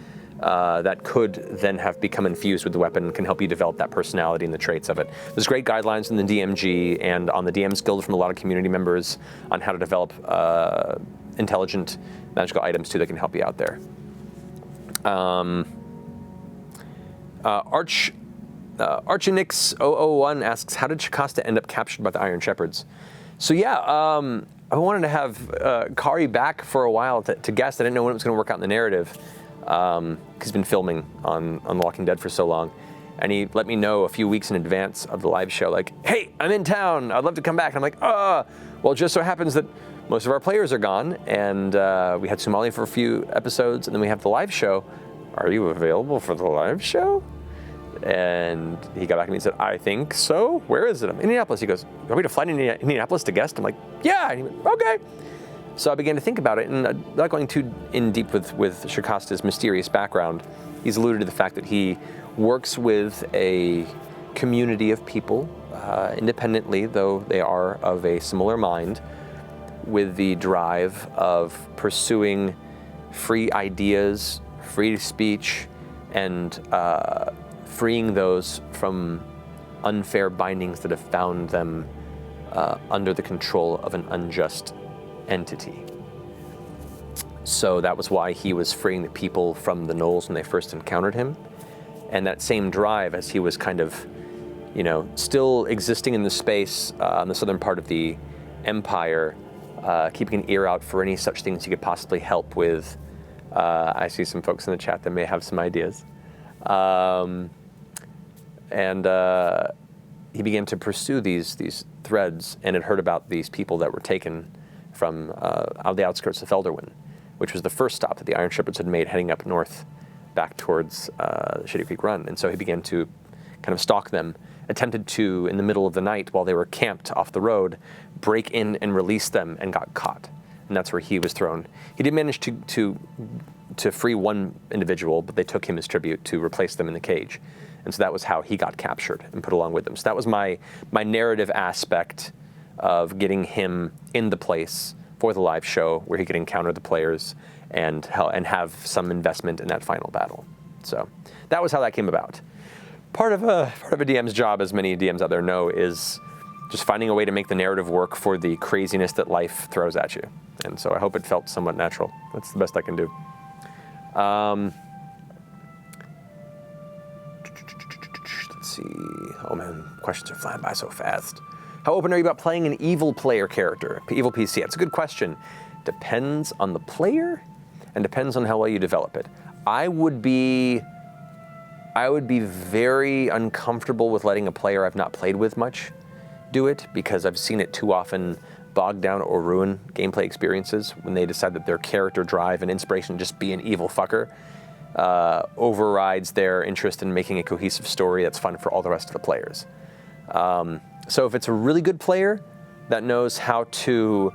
that could then have become infused with the weapon can help you develop that personality and the traits of it. There's great guidelines in the DMG and on the DM's Guild from a lot of community members on how to develop intelligent magical items too that can help you out there. Archinix001 asks, how did Shikasta end up captured by the Iron Shepherds? So yeah, I wanted to have Kari back for a while to guest. I didn't know when it was going to work out in the narrative, because he's been filming on The Walking Dead for so long. And he let me know a few weeks in advance of the live show, like, hey, I'm in town, I'd love to come back. And I'm like, well, it just so happens that most of our players are gone, and we had Somali for a few episodes, and then we have the live show. Are you available for the live show? And he got back to me and said, I think so. Where is it? I'm in Indianapolis. He goes, you want me to fly to Indianapolis to guest? I'm like, yeah. And he went, okay. So I began to think about it, and not going too in deep with Shakasta's mysterious background, he's alluded to the fact that he works with a community of people, independently, though they are of a similar mind, with the drive of pursuing free ideas, free speech, and freeing those from unfair bindings that have found them under the control of an unjust entity. So that was why he was freeing the people from the Gnolls when they first encountered him. And that same drive, as he was kind of, still existing in the space on the southern part of the Empire, keeping an ear out for any such things he could possibly help with. I see some folks in the chat that may have some ideas. And he began to pursue these threads, and had heard about these people that were taken from out the outskirts of Felderwin, which was the first stop that the Iron Shepherds had made heading up north back towards Shady Creek Run. And so he began to kind of stalk them, attempted to, in the middle of the night while they were camped off the road, break in and release them, and got caught. And that's where he was thrown. He did manage to free one individual, but they took him as tribute to replace them in the cage. And so that was how he got captured and put along with them. So that was my narrative aspect of getting him in the place for the live show where he could encounter the players and have some investment in that final battle. So that was how that came about. Part of a DM's job, as many DMs out there know, is just finding a way to make the narrative work for the craziness that life throws at you. And so I hope it felt somewhat natural. That's the best I can do. Let's see. Oh man, questions are flying by so fast. How open are you about playing an evil player character, evil PC? That's a good question. Depends on the player and depends on how well you develop it. I would be very uncomfortable with letting a player I've not played with much do it, because I've seen it too often bog down or ruin gameplay experiences when they decide that their character drive and inspiration to just be an evil fucker overrides their interest in making a cohesive story that's fun for all the rest of the players. So if it's a really good player that knows how to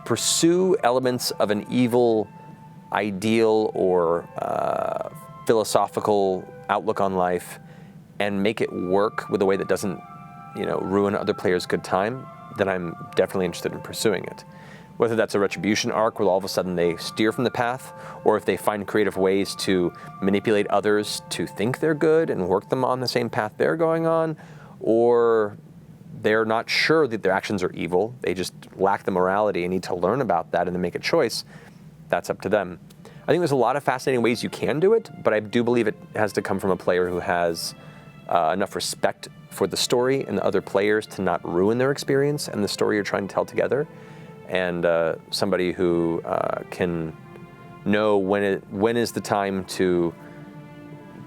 pursue elements of an evil ideal or philosophical outlook on life and make it work with a way that doesn't, ruin other players' good time, then I'm definitely interested in pursuing it. Whether that's a retribution arc where all of a sudden they steer from the path, or if they find creative ways to manipulate others to think they're good and work them on the same path they're going on, or they're not sure that their actions are evil, they just lack the morality and need to learn about that and then make a choice, that's up to them. I think there's a lot of fascinating ways you can do it, but I do believe it has to come from a player who has enough respect for the story and the other players to not ruin their experience and the story you're trying to tell together, and somebody who can know when is the time to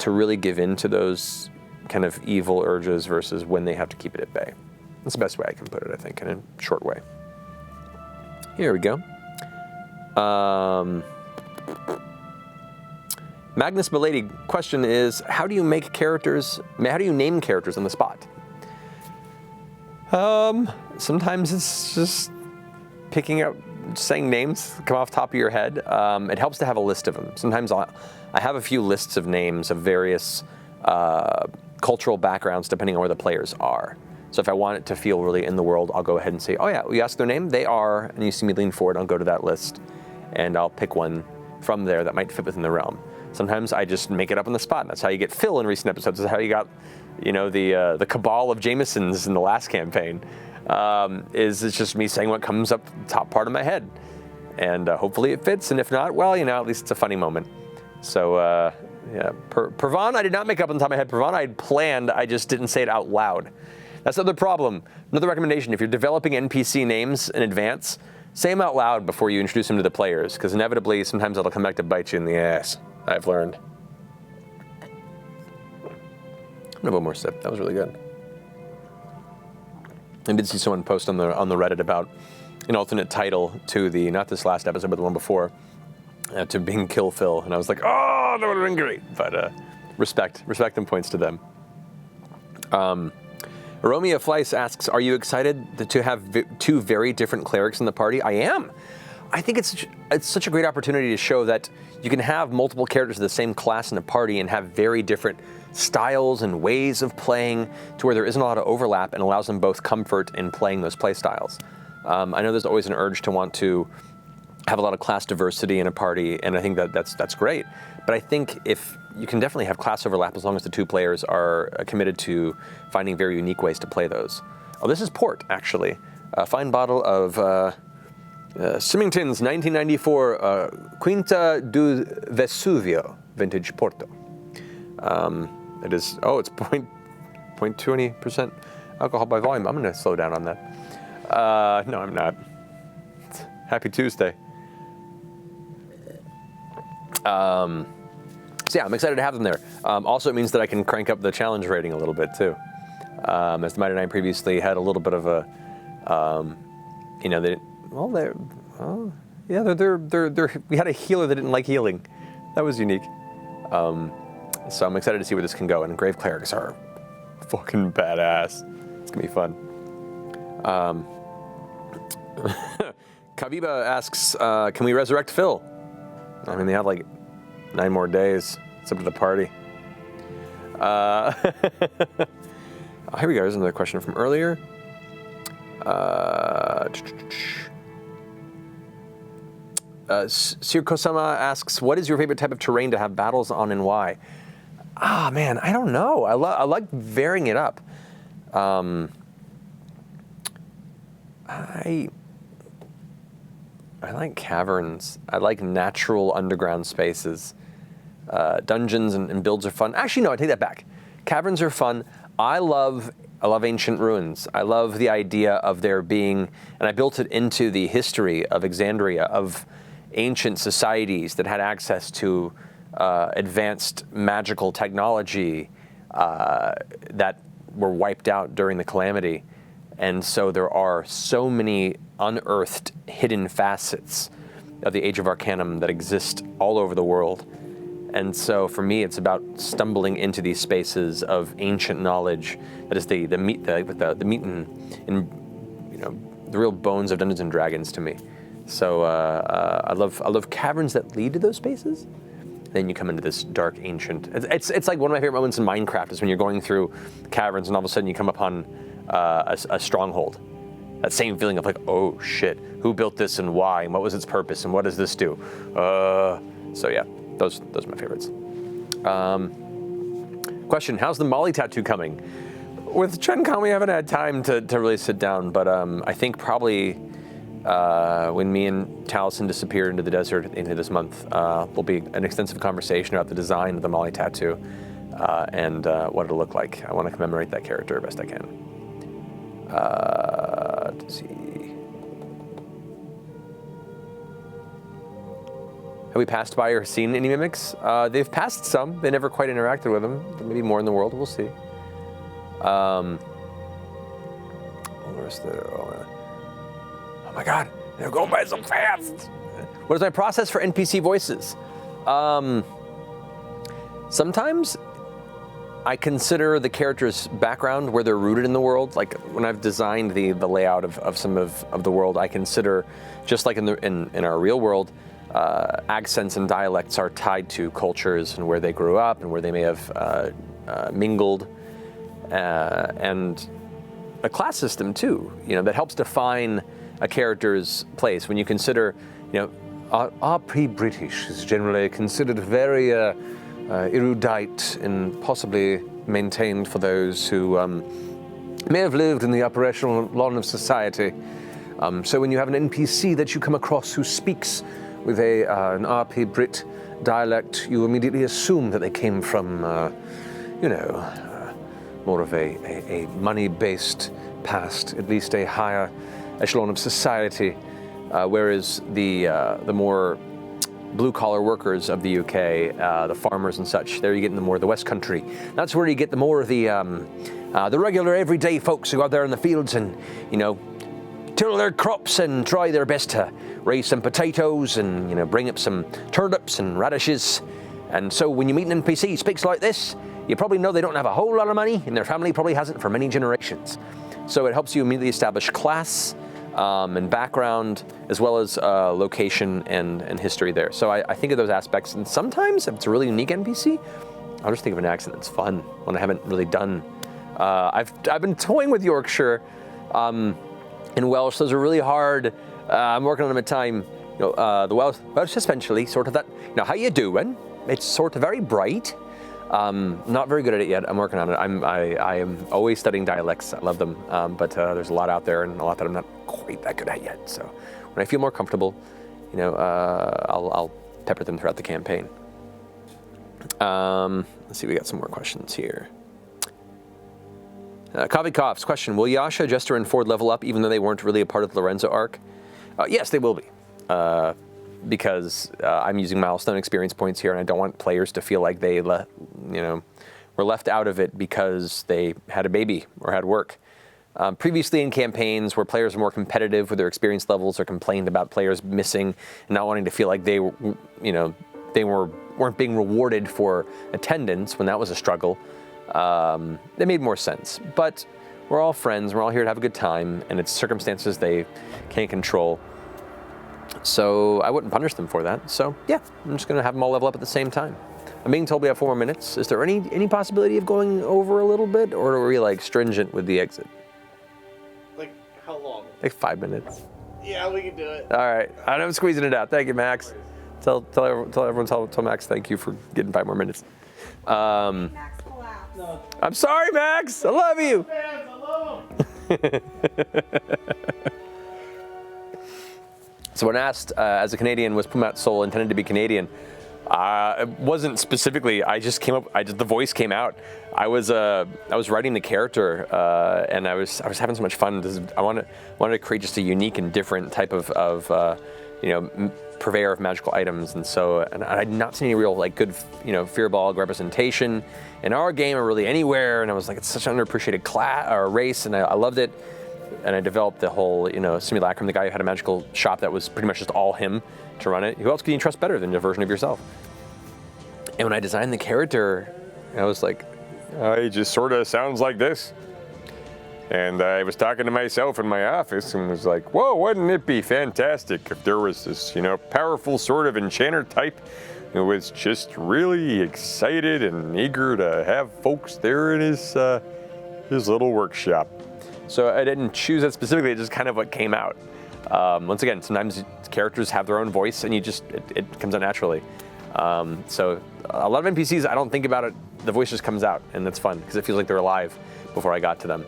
really give in to those kind of evil urges versus when they have to keep it at bay. That's the best way I can put it, I think, in a short way. Here we go. Magnus Milady question is, how do you name characters on the spot? Sometimes it's just picking up, saying names come off the top of your head. It helps to have a list of them. Sometimes I have a few lists of names of various cultural backgrounds depending on where the players are. So if I want it to feel really in the world, I'll go ahead and say, oh yeah, you ask their name, they are, and you see me lean forward, I'll go to that list and I'll pick one from there that might fit within the realm. Sometimes I just make it up on the spot. That's how you get Phil in recent episodes. That's how you got, the cabal of Jamesons in the last campaign. It's just me saying what comes up the top part of my head. And hopefully it fits, and if not, well, at least it's a funny moment. So, yeah, Pervan, I did not make up on the top of my head. Pervan, I had planned, I just didn't say it out loud. That's another problem. Another recommendation, if you're developing NPC names in advance, say them out loud before you introduce them to the players, because inevitably, sometimes it'll come back to bite you in the ass, I've learned. happened to Mercer? That was really good. I did see someone post on the Reddit about an alternate title to the, not this last episode, but the one before, to being Kill Phil, and I was like, oh, that would have been great. But respect and points to them. Romeo Fleiss asks, are you excited to have two very different clerics in the party? I am. I think it's such a great opportunity to show that you can have multiple characters of the same class in a party and have very different styles and ways of playing to where there isn't a lot of overlap and allows them both comfort in playing those play styles. I know there's always an urge to want to have a lot of class diversity in a party, and I think that's great. But I think if you can definitely have class overlap as long as the two players are committed to finding very unique ways to play those. Oh, this is port, actually. A fine bottle of Symington's 1994 Quinta do Vesuvio vintage Porto. It is, it's 0.20% alcohol by volume. I'm going to slow down on that. No, I'm not. Happy Tuesday. So yeah, I'm excited to have them there. Also, it means that I can crank up the challenge rating a little bit too. As the Mighty Nine previously had a little bit of a, we had a healer that didn't like healing. That was unique. So I'm excited to see where this can go. And Grave Clerics are fucking badass. It's gonna be fun. Kaviba asks, can we resurrect Phil? I mean, they have like 9 more days. It's up to the party. Here we go. There's another question from earlier. Sir Kosama asks, what is your favorite type of terrain to have battles on and why? Ah, man, I don't know. I like varying it up. I like caverns. I like natural underground spaces. Dungeons and builds are fun. Actually, no, I take that back. Caverns are fun. I love ancient ruins. I love the idea of there being, and I built it into the history of Exandria, of ancient societies that had access to advanced magical technology that were wiped out during the Calamity. And so there are so many unearthed hidden facets of the Age of Arcanum that exist all over the world. And so for me, it's about stumbling into these spaces of ancient knowledge that is the meat and the real bones of Dungeons and Dragons to me. So I love caverns that lead to those spaces. Then you come into this dark ancient. It's like one of my favorite moments in Minecraft is when you're going through caverns and all of a sudden you come upon a stronghold. That same feeling of like, oh shit, who built this and why, and what was its purpose, and what does this do? So yeah, those are my favorites. Question: how's the Molly tattoo coming? With TrentCon, we haven't had time to really sit down, but I think probably when me and Taliesin disappear into the desert into this month, there'll be an extensive conversation about the design of the Molly tattoo and what it'll look like. I want to commemorate that character best I can. Let's see. Have we passed by or seen any mimics? They've passed some. They never quite interacted with them. There may be more in the world. We'll see. Oh my god, they're going by so fast. What is my process for NPC voices? Sometimes I consider the character's background, where they're rooted in the world. Like when I've designed the layout of some of the world, I consider, just like in our real world, accents and dialects are tied to cultures and where they grew up and where they may have mingled, and a class system too. That helps define a character's place. When you consider, our pre-British is generally considered very erudite and possibly maintained for those who may have lived in the upper echelon of society. So when you have an NPC that you come across who speaks with an RP Brit dialect, you immediately assume that they came from, more of a money-based past, at least a higher echelon of society, whereas the more blue-collar workers of the UK, the farmers and such. There you get in the more the West Country. That's where you get the more of the regular, everyday folks who go out there in the fields and, till their crops and try their best to raise some potatoes and, bring up some turnips and radishes. And so when you meet an NPC who speaks like this, you probably know they don't have a whole lot of money, and their family probably hasn't for many generations. So it helps you immediately establish class and background, as well as location and history there. So I think of those aspects, and sometimes if it's a really unique NPC, I'll just think of an accent that's fun, one I haven't really done. I've been toying with Yorkshire in Welsh. Those are really hard. I'm working on them at time. The Welsh essentially sort of that. How you doing? It's sort of very bright. Not very good at it yet. I'm working on it. I am always studying dialects. I love them, but there's a lot out there and a lot that I'm not quite that good at yet. So when I feel more comfortable, I'll pepper them throughout the campaign. Let's see, we got some more questions here. Kovikov's question: will Yasha, Jester, and Ford level up even though they weren't really a part of the Lorenzo arc? Yes, they will be. Because I'm using milestone experience points here, and I don't want players to feel like they, were left out of it because they had a baby or had work. Previously in campaigns where players are more competitive with their experience levels or complained about players missing and not wanting to feel like they weren't being rewarded for attendance when that was a struggle, they made more sense. But we're all friends, we're all here to have a good time, and it's circumstances they can't control. So I wouldn't punish them for that. So yeah, I'm just gonna have them all level up at the same time. I'm being told we have 4 more minutes. Is there any possibility of going over a little bit, or are we like stringent with the exit? Like how long? Like 5 minutes. Yeah, we can do it. All right, I'm squeezing it out. Thank you, Max. Tell Max thank you for getting 5 more minutes. Max collapsed. No. I'm sorry, Max. I love you. Fans, I love them. So when asked, as a Canadian, was Pumat Soul intended to be Canadian? It wasn't specifically. I just came up. The voice came out. I was writing the character, and I was having so much fun. I wanted to create just a unique and different type of purveyor of magical items, and I had not seen any real good Fearball representation in our game or really anywhere. And I was like, it's such an underappreciated class or race, and I loved it. And I developed the whole, simulacrum, the guy who had a magical shop that was pretty much just all him to run it. Who else can you trust better than a version of yourself? And when I designed the character, I was like, he just sort of sounds like this. And I was talking to myself in my office and was like, whoa, wouldn't it be fantastic if there was this, powerful sort of enchanter type who was just really excited and eager to have folks there in his little workshop. So I didn't choose that specifically, it's just kind of what came out. Once again, sometimes characters have their own voice and it comes out naturally. So a lot of NPCs, I don't think about it, the voice just comes out, and that's fun because it feels like they're alive before I got to them.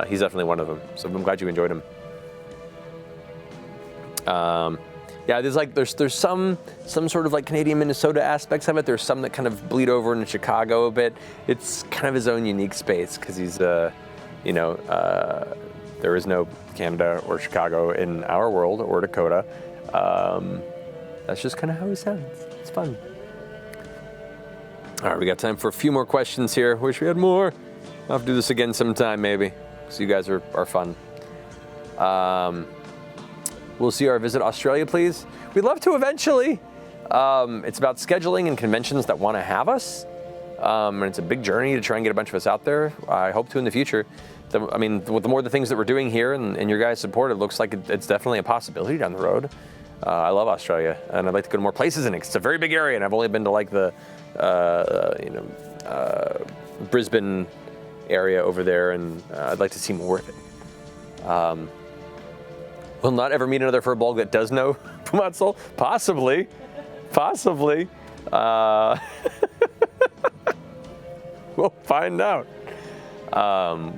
He's definitely one of them, so I'm glad you enjoyed him. Yeah, there's some sort of Canadian Minnesota aspects of it. There's some that kind of bleed over into Chicago a bit. It's kind of his own unique space because he's there is no Canada or Chicago in our world or Dakota. That's just kind of how he sounds. It's fun. All right, we got time for a few more questions here. Wish we had more. I'll have to do this again sometime maybe, because you guys are fun. We'll see our visit Australia, please. We'd love to eventually. It's about scheduling and conventions that want to have us. And it's a big journey to try and get a bunch of us out there. I hope to in the future. With the more the things that we're doing here and your guys' support, it looks like it's definitely a possibility down the road. I love Australia, and I'd like to go to more places in it. It's a very big area, and I've only been to the Brisbane area over there, and I'd like to see more of it. We'll not ever meet another furball that does know Pumat Soul. Possibly. We'll find out.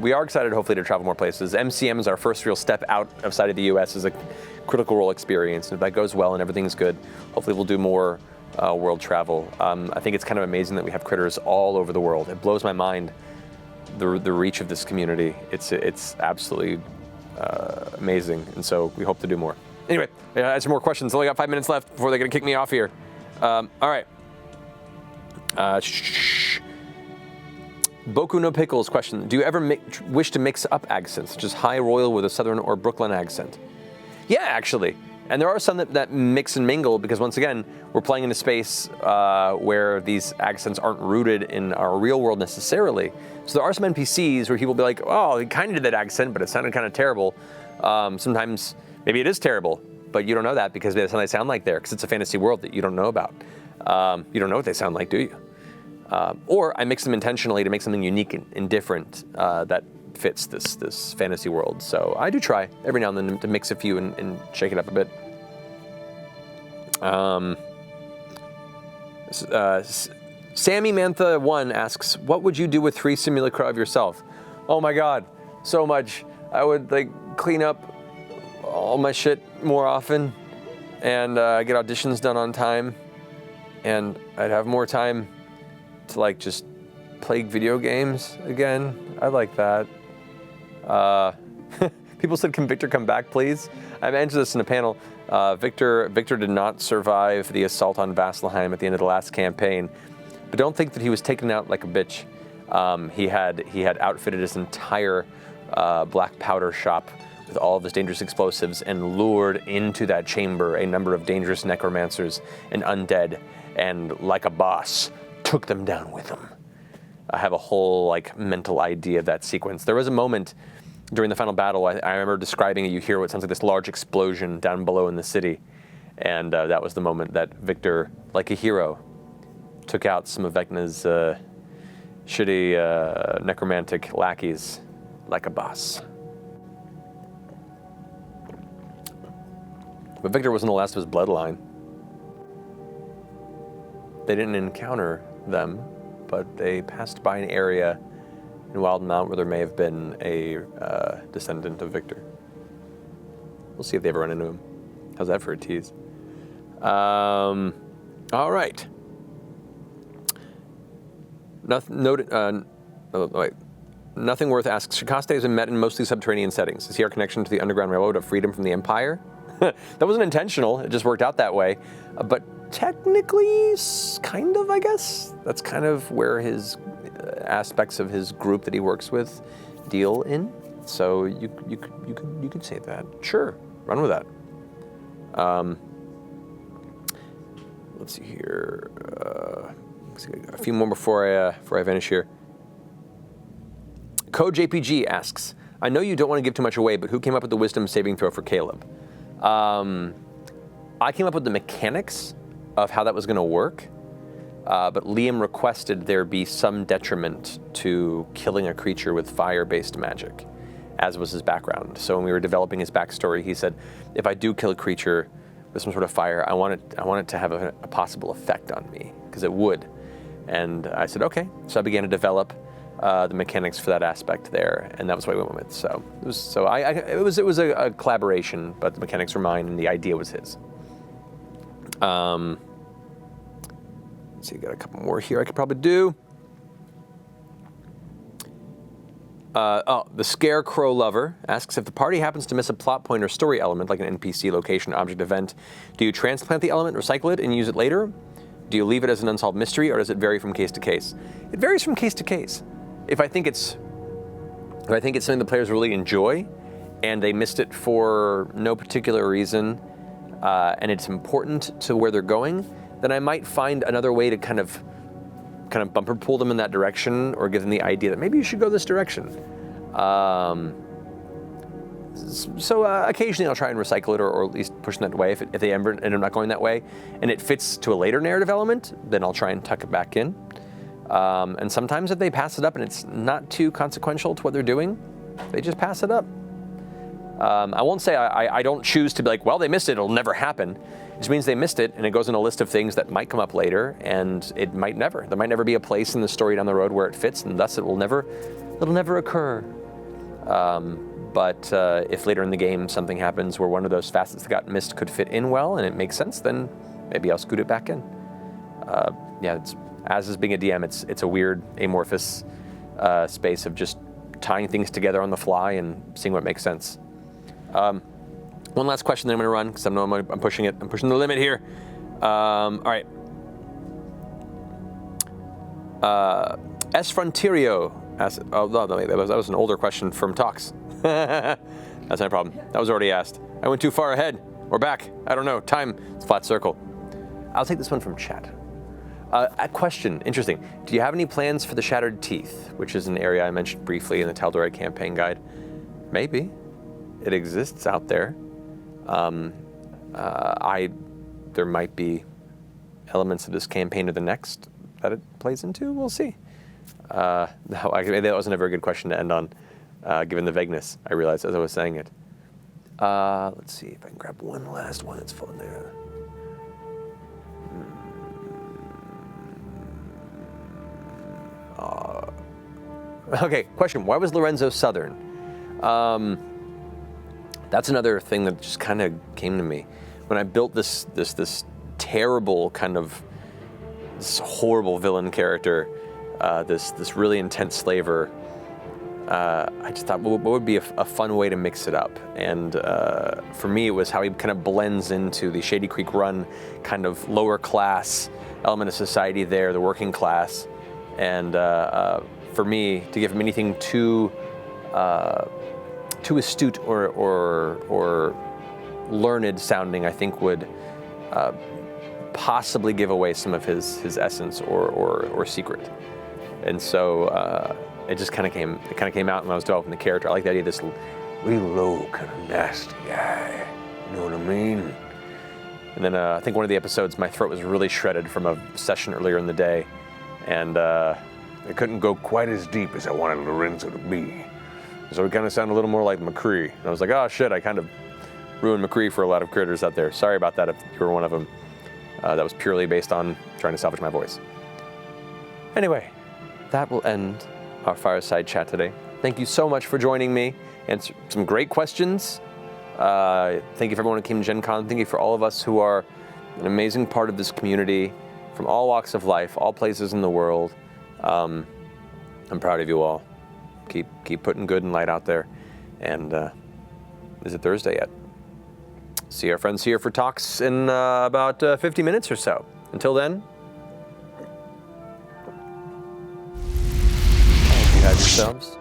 We are excited, hopefully, to travel more places. MCM is our first real step outside of the U.S. as a critical role experience. And if that goes well and everything's good, hopefully we'll do more world travel. I think it's kind of amazing that we have critters all over the world. It blows my mind, the reach of this community. It's absolutely amazing. And so we hope to do more. Anyway, I had some more questions. Only got 5 minutes left before they're gonna kick me off here. All right. Boku no Pickles question. Do you ever wish to mix up accents, such as High Royal with a Southern or Brooklyn accent? Yeah, actually. And there are some that mix and mingle because, once again, we're playing in a space where these accents aren't rooted in our real world necessarily. So there are some NPCs where people will be like, oh, he kind of did that accent, but it sounded kind of terrible. Sometimes maybe it is terrible, but you don't know that because that's how they sound like there, because it's a fantasy world that you don't know about. You don't know what they sound like, do you? Or I mix them intentionally to make something unique and different that fits this fantasy world. So I do try every now and then to mix a few and shake it up a bit. Sammy Mantha 1 asks, what would you do with 3 simulacra of yourself? Oh my god, so much. I would clean up all my shit more often and get auditions done on time, and I'd have more time to just play video games again. I like that. People said, can Victor come back, please? I mentioned this in a panel. Victor did not survive the assault on Vasselheim at the end of the last campaign, but don't think that he was taken out like a bitch. He had outfitted his entire black powder shop with all of his dangerous explosives and lured into that chamber a number of dangerous necromancers and undead, and like a boss, took them down with him. I have a whole mental idea of that sequence. There was a moment during the final battle, I remember describing it. You hear what sounds like this large explosion down below in the city, and that was the moment that Victor, like a hero, took out some of Vecna's shitty necromantic lackeys like a boss. But Victor wasn't the last of his bloodline. They didn't encounter them, but they passed by an area in Wildmount where there may have been a descendant of Victor. We'll see if they ever run into him. How's that for a tease? All right. Nothing worth asks. Shikaste has been met in mostly subterranean settings. Is he our connection to the Underground Railroad of freedom from the Empire? That wasn't intentional. It just worked out that way. But technically, kind of, I guess. That's kind of where his aspects of his group that he works with deal in. So you could say that. Sure, run with that. Let's see here. A few more before I finish here. Code JPG asks, I know you don't want to give too much away, but who came up with the wisdom saving throw for Caleb? I came up with the mechanics of how that was going to work, but Liam requested there be some detriment to killing a creature with fire-based magic, as was his background. So when we were developing his backstory, he said, if I do kill a creature with some sort of fire, I want it to have a possible effect on me, because it would. And I said, okay. So I began to develop the mechanics for that aspect there, and that was what we went with. So it was a collaboration, but the mechanics were mine and the idea was his. Let's see, got a couple more here I could probably do. The Scarecrow Lover asks, if the party happens to miss a plot point or story element, like an NPC, location, object, event, do you transplant the element, recycle it, and use it later? Do you leave it as an unsolved mystery, or does it vary from case to case? It varies from case to case. If I think it's something the players really enjoy, and they missed it for no particular reason, and it's important to where they're going, then I might find another way to kind of bumper pull them in that direction, or give them the idea that maybe you should go this direction. So occasionally I'll try and recycle it, or at least push them that way if they ever end up not going that way, and it fits to a later narrative element, then I'll try and tuck it back in. And sometimes if they pass it up and it's not too consequential to what they're doing, they just pass it up. I won't say I don't choose to be like, well, they missed it, it'll never happen. It just means they missed it, and it goes in a list of things that might come up later, and it might never. There might never be a place in the story down the road where it fits, and thus it'll never occur. But if later in the game something happens where one of those facets that got missed could fit in well and it makes sense, then maybe I'll scoot it back in. As is being a DM, it's a weird amorphous space of just tying things together on the fly and seeing what makes sense. One last question, then I'm going to run because I know I'm pushing it. I'm pushing the limit here. All right. S. Frontiero asked, oh, no, that was an older question from Talks. That's no problem. That was already asked. I went too far ahead or back. I don't know. Time. It's a flat circle. I'll take this one from chat. A question. Interesting. Do you have any plans for the Shattered Teeth, which is an area I mentioned briefly in the Tal'Dorei campaign guide? Maybe. It exists out there. There might be elements of this campaign or the next that it plays into. We'll see. No, that wasn't a very good question to end on, given the vagueness, I realized as I was saying it. Let's see if I can grab one last one that's fun there. Okay, question. Why was Lorenzo Southern? That's another thing that just kind of came to me. When I built this terrible kind of, this horrible villain character, this really intense slaver, I just thought, what would be a fun way to mix it up? And for me, it was how he kind of blends into the Shady Creek Run kind of lower class element of society there, the working class. And for me, to give him anything too astute or learned sounding, I think would possibly give away some of his essence or secret. And so it just kind of came out when I was developing the character. I like the idea of this really low, kind of nasty guy. You know what I mean? And then I think one of the episodes, my throat was really shredded from a session earlier in the day, and I couldn't go quite as deep as I wanted Lorenzo to be. So it kind of sounded a little more like McCree. And I was like, oh shit, I kind of ruined McCree for a lot of critters out there. Sorry about that if you were one of them. That was purely based on trying to salvage my voice. Anyway, that will end our Fireside chat today. Thank you so much for joining me. And some great questions. Thank you for everyone who came to Gen Con. Thank you for all of us who are an amazing part of this community from all walks of life, all places in the world. I'm proud of you all. Keep putting good and light out there. And is it Thursday yet? See our friends here for talks in about 50 minutes or so. Until then, hope you have yourselves